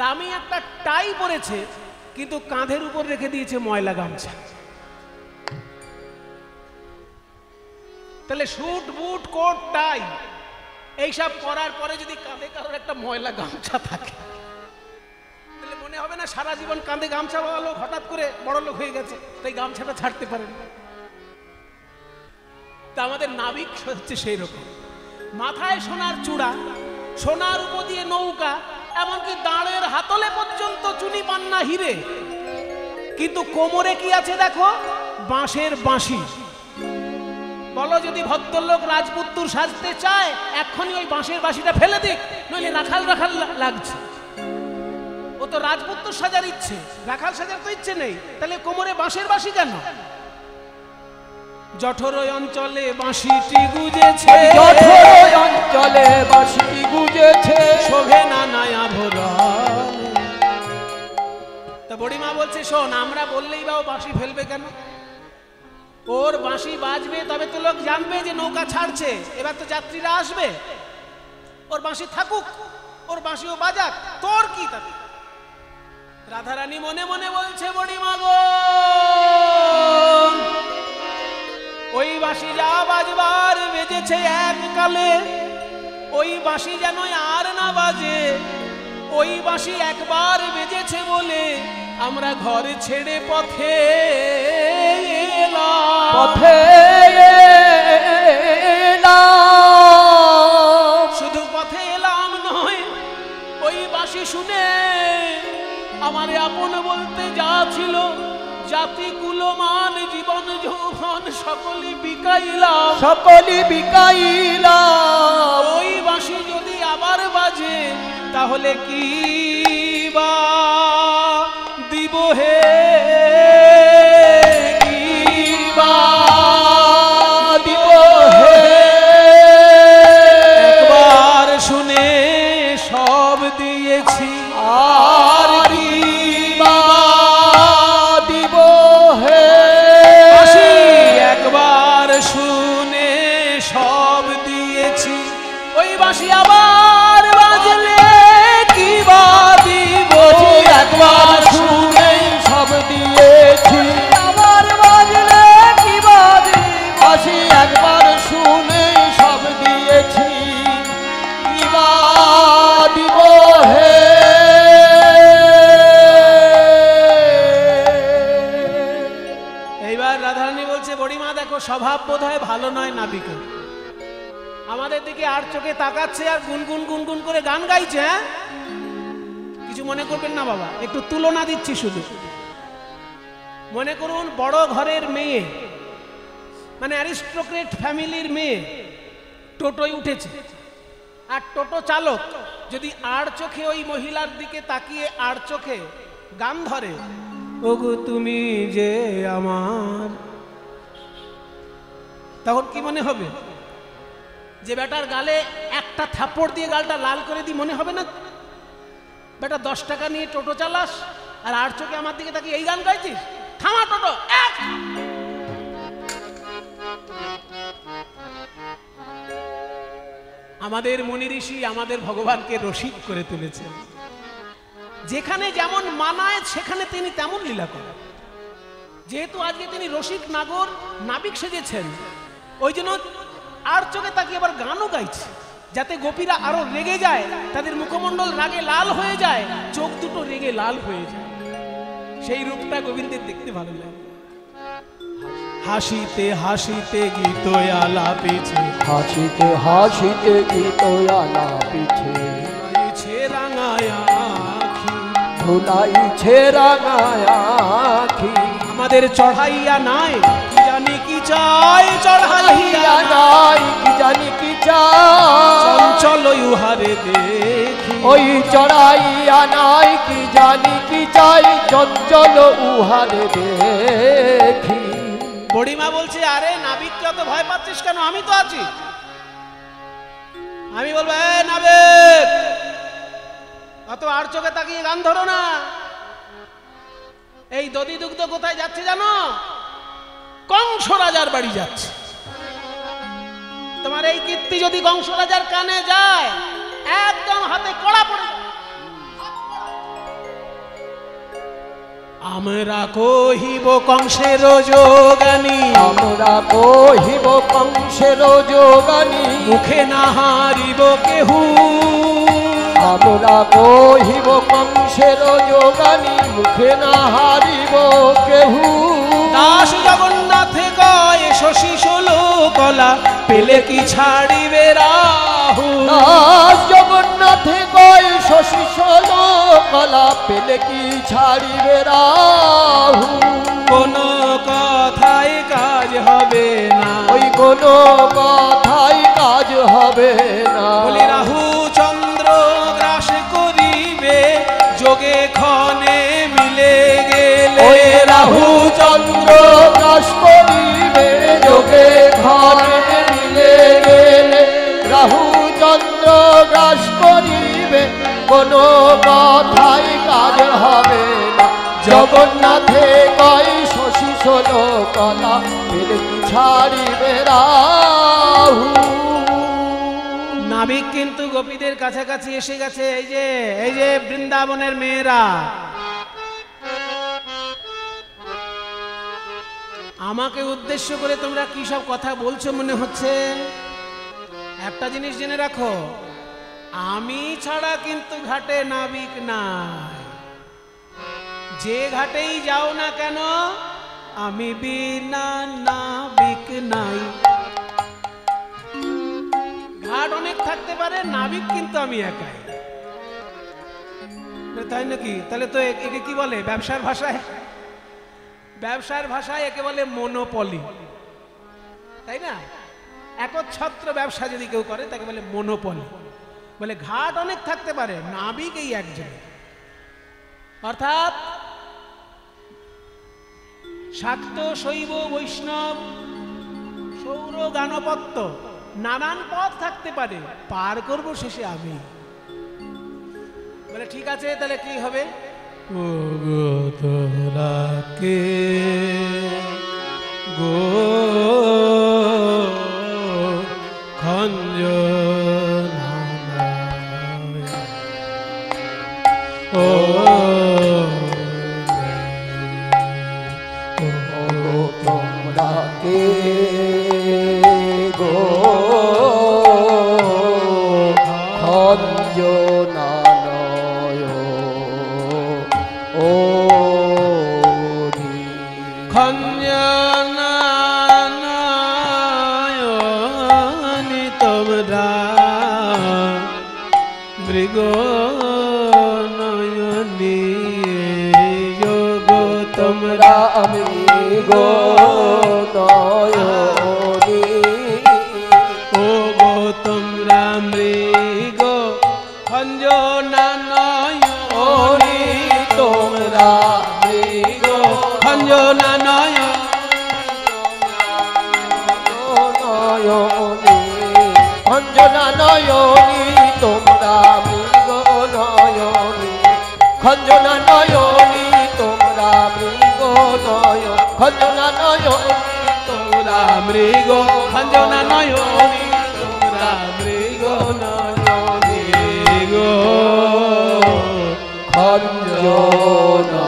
দামি একটা টাই পরেছে, কিন্তু কাঁধের উপর রেখে দিয়েছে ময়লা গামছা। তাহলে স্যুট বুট কোট টাই এইসব পরার পরে যদি কাঁধে কারোর একটা ময়লা গামছা থাকে, তাহলে মনে হবে না সারা জীবন কাঁধে গামছা বানালো, হঠাৎ করে বড় লোক হয়ে গেছে, তাই গামছাটা ছাড়তে পারেন। তা আমাদের নাবিক হচ্ছে সেই রকম, মাথায় সোনার চূড়া, সোনার উপর দিয়ে নৌকা, এমনকি দাঁড়ের হাতলে পর্যন্ত চুনি পান্না হিরে, কিন্তু কোমরে কি আছে দেখো, বাঁশের বাঁশি। বলো যদি ভদ্রলোক রাজপুত্তুর সাজতে চায় এক্ষুনি ওই বাঁশের বাঁশিটা ফেলে দিক, নইলে রাখাল রাখাল লাগছে। ও তো রাজপুত্তুর সাজার ইচ্ছে, রাখাল সাজার তো ইচ্ছে নেই, তাহলে কোমরে বাঁশের বাঁশি কেন? জঠরই অঞ্চলে বাঁশিটি গুজেছে, জঠরই অঞ্চলে বাঁশিটি গুজেছে, শোভে না নয়া ভোরন। তা বুড়িমা বলছে শোন, আমরা বললেই বা ও বাঁশি ফেলবে কেন? ওর বাঁশি বাজবে তবে তো লোক জানবে যে নৌকা ছাড়ছে, এবার তো যাত্রীরা আসবে। ওর বাঁশি থাকুক, ওর বাঁশিও বাজাক, তোর কি তাতে? রাধারানী মনে মনে বলছে বুড়িমা গো, ওই বাঁশি যা বাজবার বেজেছে এককালে, ওই বাঁশি যেন আর না বাজে। ওই বাঁশি একবার বেজেছে বলে আমরা ঘর ছেড়ে পথে এলাম, পথে এলাম। শুধু পথে এলাম নয়, ওই বাঁশি শুনে আমার আপন বলতে যা ছিল, জাতি কুলমান জীবন যৌবন সকলে বিকাইলাম, সকলে বিকাইলাম। ওই বাঁশি যদি আবার বাজে তাহলে কি বা দিব হে, কি বা দিব হে। একবার শুনে সব দিয়েছি, আর কি বা দিব হে। বাঁশি একবার শুনে সব দিয়েছি, ওই বাঁশি আবার বাজলে কি বা দিব, একবার শুনে সব দিয়েছি, আবার বাজলে কি বা দিব। বাঁশি একবার শুনে সব দিয়েছি, কি বা দিব হে। এইবার রাধারানী বলছে বড়িমা দেখো স্বভাব বোধহয় ভালো নয় নাবিকের, আমাদের দিকে আর চোখে তাকাচ্ছে আর গুনগুন গুনগুন করে গান গাইছে। হ্যাঁ, কিছু মনে করবেন না বাবা, একটু তুলনা দিচ্ছি শুধু। মনে করুন বড় ঘরের মেয়ে, মানে অ্যারিস্টোক্রেট ফ্যামিলির মেয়ে টোটোয় উঠেছে, আর টোটো চালক যদি আর চোখে ওই মহিলার দিকে তাকিয়ে আর চোখে গান ধরে, ওগো তুমি যে আমার, তখন কি মনে হবে? যে বেটার গালে একটা থাপ্পড় দিয়ে গালটা লাল করে দিই, মনে হবে না? বেটা 10 টাকা নিয়ে টোটো চালাস আর আর চোখে আমার দিকে তাকিয়ে এই গান গাইছিস, থামা টোটো। আমাদের মুনি ঋষি আমাদের ভগবানকে রসিক করে তুলেছেন, যেখানে যেমন মানায় সেখানে তিনি তেমন লীলা করেন। যেহেতু আজকে তিনি রসিক নাগর নাবিক সেজেছেন, ওই জন্য আর চোখে তাকিয়ে আবার গানও গাইছে, যাতে গোপীরা আরো রেগে যায়, তাদের মুখমণ্ডল রাগে লাল হয়ে যায়, চোখ দুটো রেগে লাল হয়ে যায়। সেই রূপটা গোবিন্দের দেখতে ভালো লাগে। হাসিতে হাসিতে গীত আলাপিছে, হাসিতে হাসিতে গীত আলাপিছে, রাঙায় আখি, ধুলাইছে রাঙায় আখি। আমাদের চড়াইয়া নাই কি জানি কি চাই, চড়াইয়া নাই কি জানি কি চাই, চঞ্চল উহারে দেখি, ওই চড়াইয়া নাই কি জানি কি চাই, চঞ্চল উহারে দেখি। বড়িমা বলছে আরে নাবিককে অত ভয় পাচ্ছিস কেন, আমি তো আছি। আমি বলবো এ নাবিক, অত আর চোখে তাকিয়ে গান ধরো না। এই দধি দুগ্ধ কোথায় যাচ্ছে জানো? কংস রাজার বাড়ি যাচ্ছে। তোমার এই কীর্তি যদি কংস রাজার কানে যায়, একদম হাতে কড়া পড়ে। আমরা কহিব কংসের যোগানি, আমরা কহিব কংসের যোগানি, মুখে না হারিব কেহু। আমরা কহিব কংসের যোগানি, মুখে না হারিব কেহু। দাস জগন্নাথে কয় শশী ষোলো কলা, পেলে কি ছাড়িবে রাহু। দাস জগন্নাথে কয় শশী ষোলো কলা, পেলে কি ছাড়িবে রাহু। কোন কথায় কাজ হবে না, ওই কোনো কথাই কাজ হবে না। বলি রাহু চন্দ্র গ্রাস করিবে, যোগে ক্ষণে মিলে গেলে। ওই রাহু চন্দ্র গ্রাস করিবে, যোগে ক্ষণে মিলে গেলে। রাহু চন্দ্র গ্রাস করিবে, কোনো কথাই কাজ হবে না। জগন্নাথে কয় শশী ষোলো কলা, পেলে কি ছাড়িবে রাহু। নাবিক কিন্তু গোপীদের কাছাকাছি এসে গেছে। এই যে বৃন্দাবনের মেয়েরা, আমাকে উদ্দেশ্য করে তোমরা কি সব কথা বলছো মনে হচ্ছে? একটা জিনিস জেনে রাখো, আমি ছাড়া কিন্তু ঘাটে নাবিক নাই। যে ঘাটেই যাও না কেন, আমি বিনা নাবিক নাই। ঘাট অনেক থাকতে পারে, নাবিক কিন্তু আমি একাই। তাই নাকি? তাহলে তো একে কি বলে ব্যবসার ভাষায়? ব্যবসার ভাষায় একে বলে মনোপলি, তাই না? একচ্ছত্র ব্যবসা যদি কেউ করে তাকে বলে মনোপলি। বলে ঘাট অনেক থাকতে পারে, নাবিক এই একজন। অর্থাৎ শাক্ত, শৈব, বৈষ্ণব, সৌর, গানপত্য নানান পথ থাকতে পারে, পার করব শেষে আমি। বলে ঠিক আছে, তাহলে কি হবে? ও গো তোরা কে গো খঞ্জনায়, ও তোমরা কে গো খঞ্জনালয়, ও খঞ্জনায়নি তোমরা মৃগ নয়নি, যোগ তোমরা মৃগ নয়নি, ও গো তোমরা মৃগ খঞ্জনায়নি, তোমরা মৃগ খঞ্জনায়নি, নয়নি, খঞ্জনা নয়নি, তোমরা মৃগ নয়নি, খঞ্জনা নয়নি, তোমরা মৃগ নয়, খঞ্জনা নয়নি, তোমরা মৃগ খঞ্জনায়নি, তোমরা মৃগ নয়নি, গো খঞ্জনা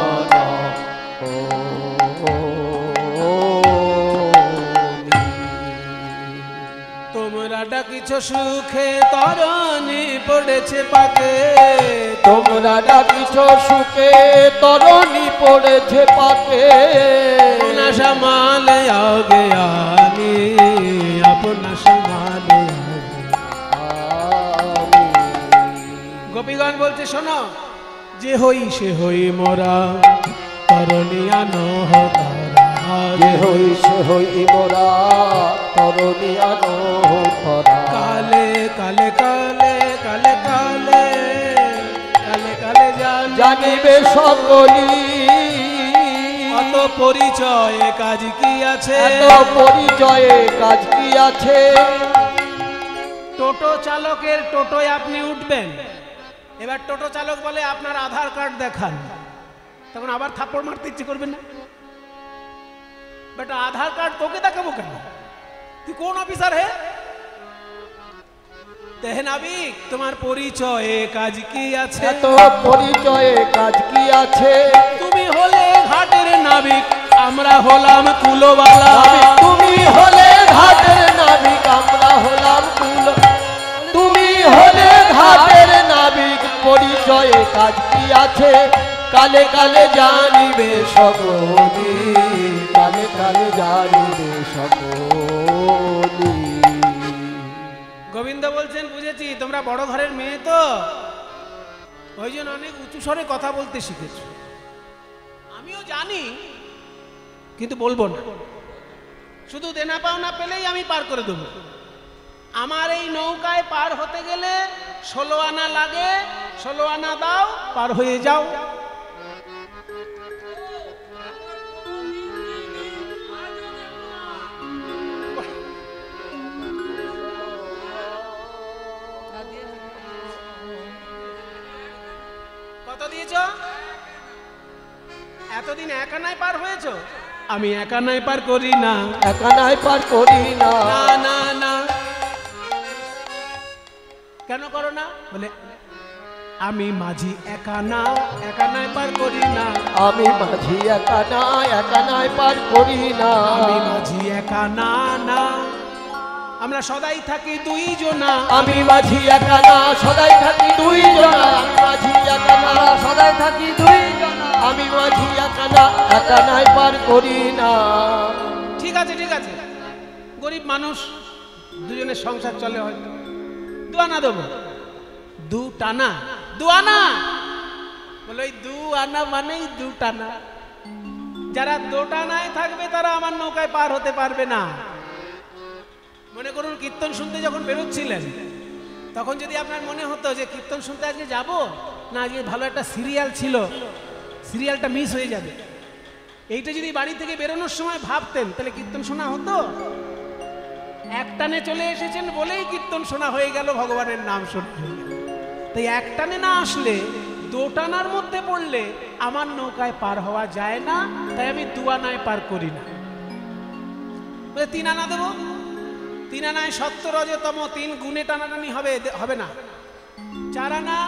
তোমরা ডাকিছ সুখে, তরণী পড়েছে পাকে। তোমরা ডাকিছ সুখে, তরণী পড়েছে পাকে। আপনা সামালে আগে আমি, আপনা সামালে আগে। গোপীগণ বলছে শোনো, যে হই সে হই মোরা, তরণী আনো তারা। যে হই সে হই মোরা, তরণী আনো তারা। কালে কালে কালে কালে কালে কালে কালে জানিবে সকলি, অত পরিচয়ে কাজ কি আছে? এত পরিচয়ে কাজ কি আছে? টোটো চালকের টোটোয় আপনি উঠবেন, এবার টোটো চালক বলে আপনার আধার কার্ড দেখান, তখন আবার থাপ্পড় মারতে ইচ্ছে করবেন না? বেটা আধার কার্ড তোকে দেখাবো কেন? তুই কোন অফিসার হে? তেহে নাবিক, তোমার পরিচয়ে কাজ কি আছে? এত পরিচয়ে কাজ কি আছে? তুমি হলে ঘাটের নাবিক, আমরা হলাম কুলোবালা। তুমি হলে ঘাটের নাবিক, আমরা হলাম কুলো। তুমি হলে ঘাটের নাবিক, পরিচয়ে কাজ কি আছে? কালে কালে জানিবে সকলি, কালে কালে জানিবে সকলি। গোবিন্দ বলছেন, বুঝেছি তোমরা বড় ঘরের মেয়ে তো, ওই জন্য অনেক উঁচু স্বরে কথা বলতে শিখেছো। আমিও জানি, কিন্তু বলবো না। শুধু দেনা পাওনা পেলেই আমি পার করে দেবো। আমার এই নৌকায় পার হতে গেলে 16 আনা লাগে, 16 আনা দাও, পার হয়ে যাও। কত দিয়েছ? এতদিন এক আনায় পার হয়েছো? আমি এক আনায় পার করি না। একা নাই পার করি না। না না না। কেন করো না? বলে আমি মাঝি একা না, একা নাই পার করি না। আমি মাঝি একা না, একা নাই পার করি না। আমি মাঝি একা না না, আমরা সদাই থাকি দুইজনা। আমি মাঝি একা না, সদাই থাকি দুইজনা। আমি মাঝি একা না, সদাই থাকি দুইজনা। আমি মাঝি একা না, একা নাই পার করি না। ঠিক আছে ঠিক আছে, গরিব মানুষ, দুজনের সংসার চলে হয়তো। 2 আনা দেবো। 2 টানা, 2 আনা। বলে ওই 2 আনা মানেই 2 টানা। যারা 2 টানায় থাকবে তারা আমার নৌকায় পার হতে পারবে না। মনে করুন কীর্তন শুনতে যখন বেরোচ্ছিলেন, তখন যদি আপনার মনে হতো যে কীর্তন শুনতে আজকে যাব না, আজকে ভালো একটা সিরিয়াল ছিল, সিরিয়ালটা মিস হয়ে যাবে, এইটা যদি বাড়ি থেকে বেরোনোর সময় ভাবতেন, তাহলে কীর্তন শোনা হতো? একটানে চলে এসেছেন বলেই কীর্তন শোনা হয়ে গেল, ভগবানের নাম শোনা হয়ে গেল। তাই একটানে না আসলে, 2 টানার মধ্যে পড়লে আমার নৌকায় পার হওয়া যায় না। তাই আমি 2 আনায় পার করি না। 3 আনা দেবো। 3 আনায় 70 রজতম, 3 গুণে টানাটানি হবে না। 4 আনা।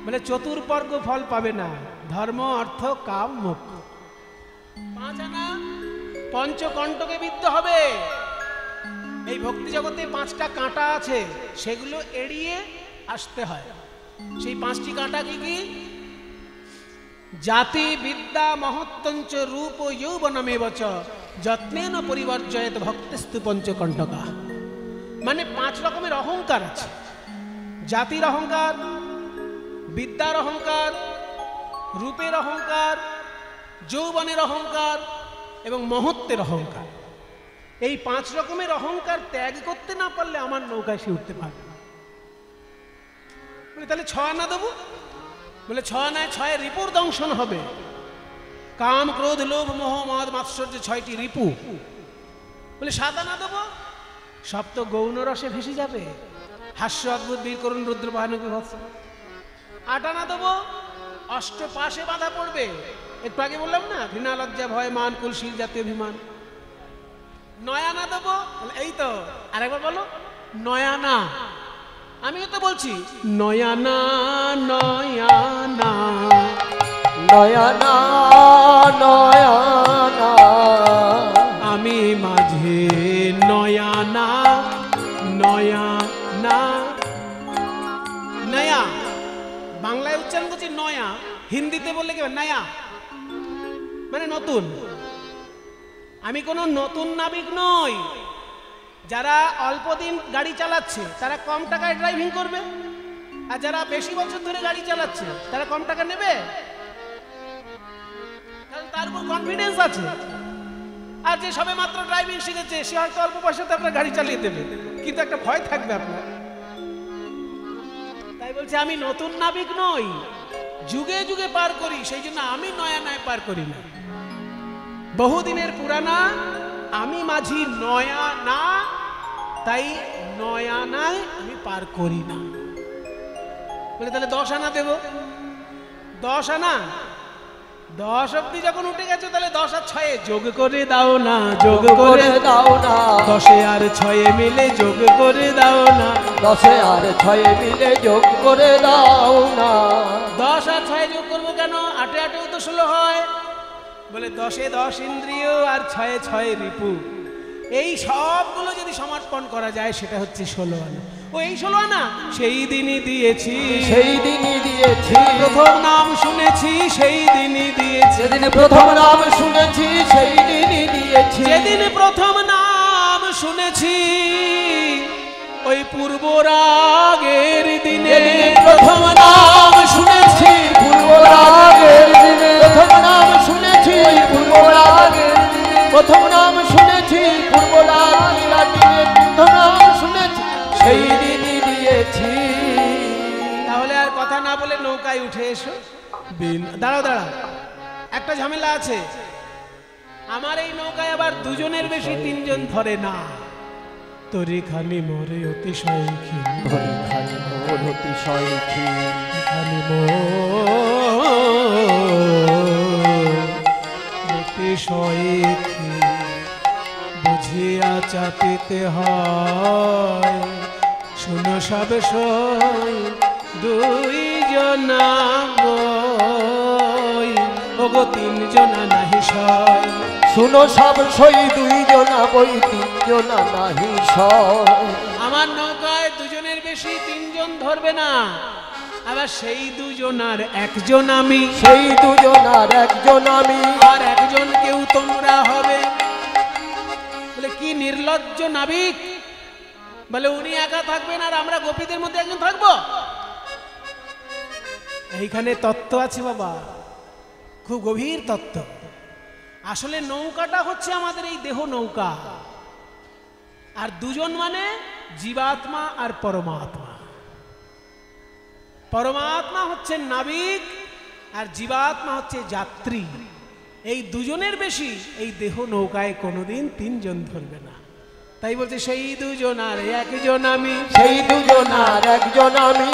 বলে চতুর্বর্গ ফল পাবে না, ধর্ম অর্থ কাম মোক্ষ। 5 আনা, পঞ্চকণ্টকে বিদ্ধ হবে। এই ভক্তি জগতে 5টা কাঁটা আছে, সেগুলো এড়িয়ে আসতে হয়। সেই 5টি কাঁটা কি কি? জাতি বিদ্যা মহত্তঞ্চ রূপ যৌবনমেব চ যত্নেন পরিবর্জয়েত ভক্তিস্তু পঞ্চকণ্টকা। মানে 5 রকমের অহংকার আছে। জাতির অহংকার, বিদ্যার অহংকার, রূপের অহংকার, যৌবনের অহংকার এবং মহত্বের অহংকার। এই 5 রকমের অহংকার ত্যাগ করতে না পারলে আমার নৌকায় সে উঠতে পারবে না। বলে তাহলে 6 আনা দেবো। বলে 6 আনায় 6 রিপুর দংশন হবে। কাম ক্রোধ লোভ মোহ মদ মাৎসর্য 6টি রিপু। বলে 7 আনা দেবো। সব তো গৌণ রসে ভেসে যাবে। হাস্য অদ্ভুত বীর করুণ রুদ্র বাহানুকে ভৎস। 8 আনা দেবো। অষ্টপাশে বাধা পড়বে। একটু আগে বললাম না, ঘৃণা লজ্জা ভয় মান কুলশীল জাতীয় অভিমান। 9 আনা দেবো। এই তো আরেকবার বলো, 9 আনা। আমিও তো বলছি 9 আনা 9 আনা। 9 আনা 9 আনা। আমি মাঝে 9 আনা 9 আনা। নয়া বাংলায় উচ্চারণ করছি নয়া, হিন্দিতে বললে কি নয়া মানে নতুন। আমি কোনো নতুন নাবিক নই। যারা অল্প দিন গাড়ি চালাচ্ছে তারা কম টাকায় ড্রাইভিং করবে, আর যারা বেশি বছর ধরে গাড়ি চালাচ্ছে তারা কম টাকা নেবে, কারণ তার উপর কনফিডেন্স আছে। আর যে সবে মাত্র ড্রাইভিং শিখেছে সে হয়তো অল্প পয়সাতে আপনার গাড়ি চালিয়ে দেবে, কিন্তু একটা ভয় থাকবে আপনার। তাই বলছে আমি নতুন নাবিক নই, যুগে যুগে পার করি, সেই জন্য আমি 9 আনায় পার করি না। বহুদিনের পুরানা, আমি মাঝি 9 আনা, তাই 9 আনায় আমি পার করি না। বলে তাহলে 10 আনা দেব। 10 আনা। 10 অব্দি যখন উঠে গেছে তাহলে 10 আর 6 যোগ করে দাও না, যোগ করে দাও না। 10 আর 6 মিলে যোগ করে দাও না। 10 আর 6 মিলে যোগ করে দাও না। 10 আর 6 যোগ করবো কেন? 8 8 তো 16 হয়। বলে 10-এ 10 ইন্দ্রিয় আর 6-এ 6 রিপু, এই সবগুলো যদি সমর্পণ করা যায় সেটা হচ্ছে 16 আনা। ও এই 16 আনা সেই দিনই দিয়েছি, সেই দিনই দিয়েছি, প্রথম নাম শুনেছি সেই দিনই দিয়েছি, যেদিন প্রথম নাম শুনেছি সেই দিনই দিয়েছি, যেদিন প্রথম নাম শুনেছি ওই পূর্ব রাগের দিনে, প্রথম নাম শুনেছি পূর্ব রাগের দিনে, প্রথম নাম শুনেছি পূর্ব রাগের দিনে, প্রথম নাম শুনেছি পূর্ব রাগের দিনে, প্রথম নাম শুনেছি সেই দিনই দিয়েছি। তাহলে আর কথা না বলে নৌকায় উঠে এসো। দাঁড়াও দাঁড়াও, একটা ঝামেলা আছে। আমার এই নৌকায় আবার দুজনের বেশি 3 জন ধরে না। তোরে খানি মোরে অতিশয়খী, ধরে খানি মোর অতিশয়খী, খানি মোর অতিশয়খী, বুঝিয়া চাপিতে হয়, শুনো সব সই 2 জনা বই, ওগো 3 জনা নাহি সয়, শুনো সব সই 2 জনা বই 3 জনা নাহি সয়। আমার নৌকায় দুজনের বেশি 3 জন ধরবে না। আবার সেই 2 জনার 1 জন আমি, সেই 2 জনার 1 জন আমি, আর 1 জন কেউ তোমরা হবে। বলে কি নির্লজ্জ নাবিক, বলে উনি একা থাকবেন আর আমরা গোপীদের মধ্যে একজন থাকবো। এইখানে তত্ত্ব আছে বাবা, খুব গভীর তত্ত্ব। আসলে নৌকাটা হচ্ছে আমাদের এই দেহ নৌকা, আর 2 জন মানে জীবাত্মা আর পরমাত্মা। পরমাত্মা হচ্ছে নাবিক আর জীবাত্মা হচ্ছে যাত্রী। এই 2 জনের বেশি এই দেহ নৌকায় কোনোদিন 3 জন ধরবে না। তাই বলছে সেই 2 জনার 1 জন আমি, সেই 2 জনার 1 জন আমি,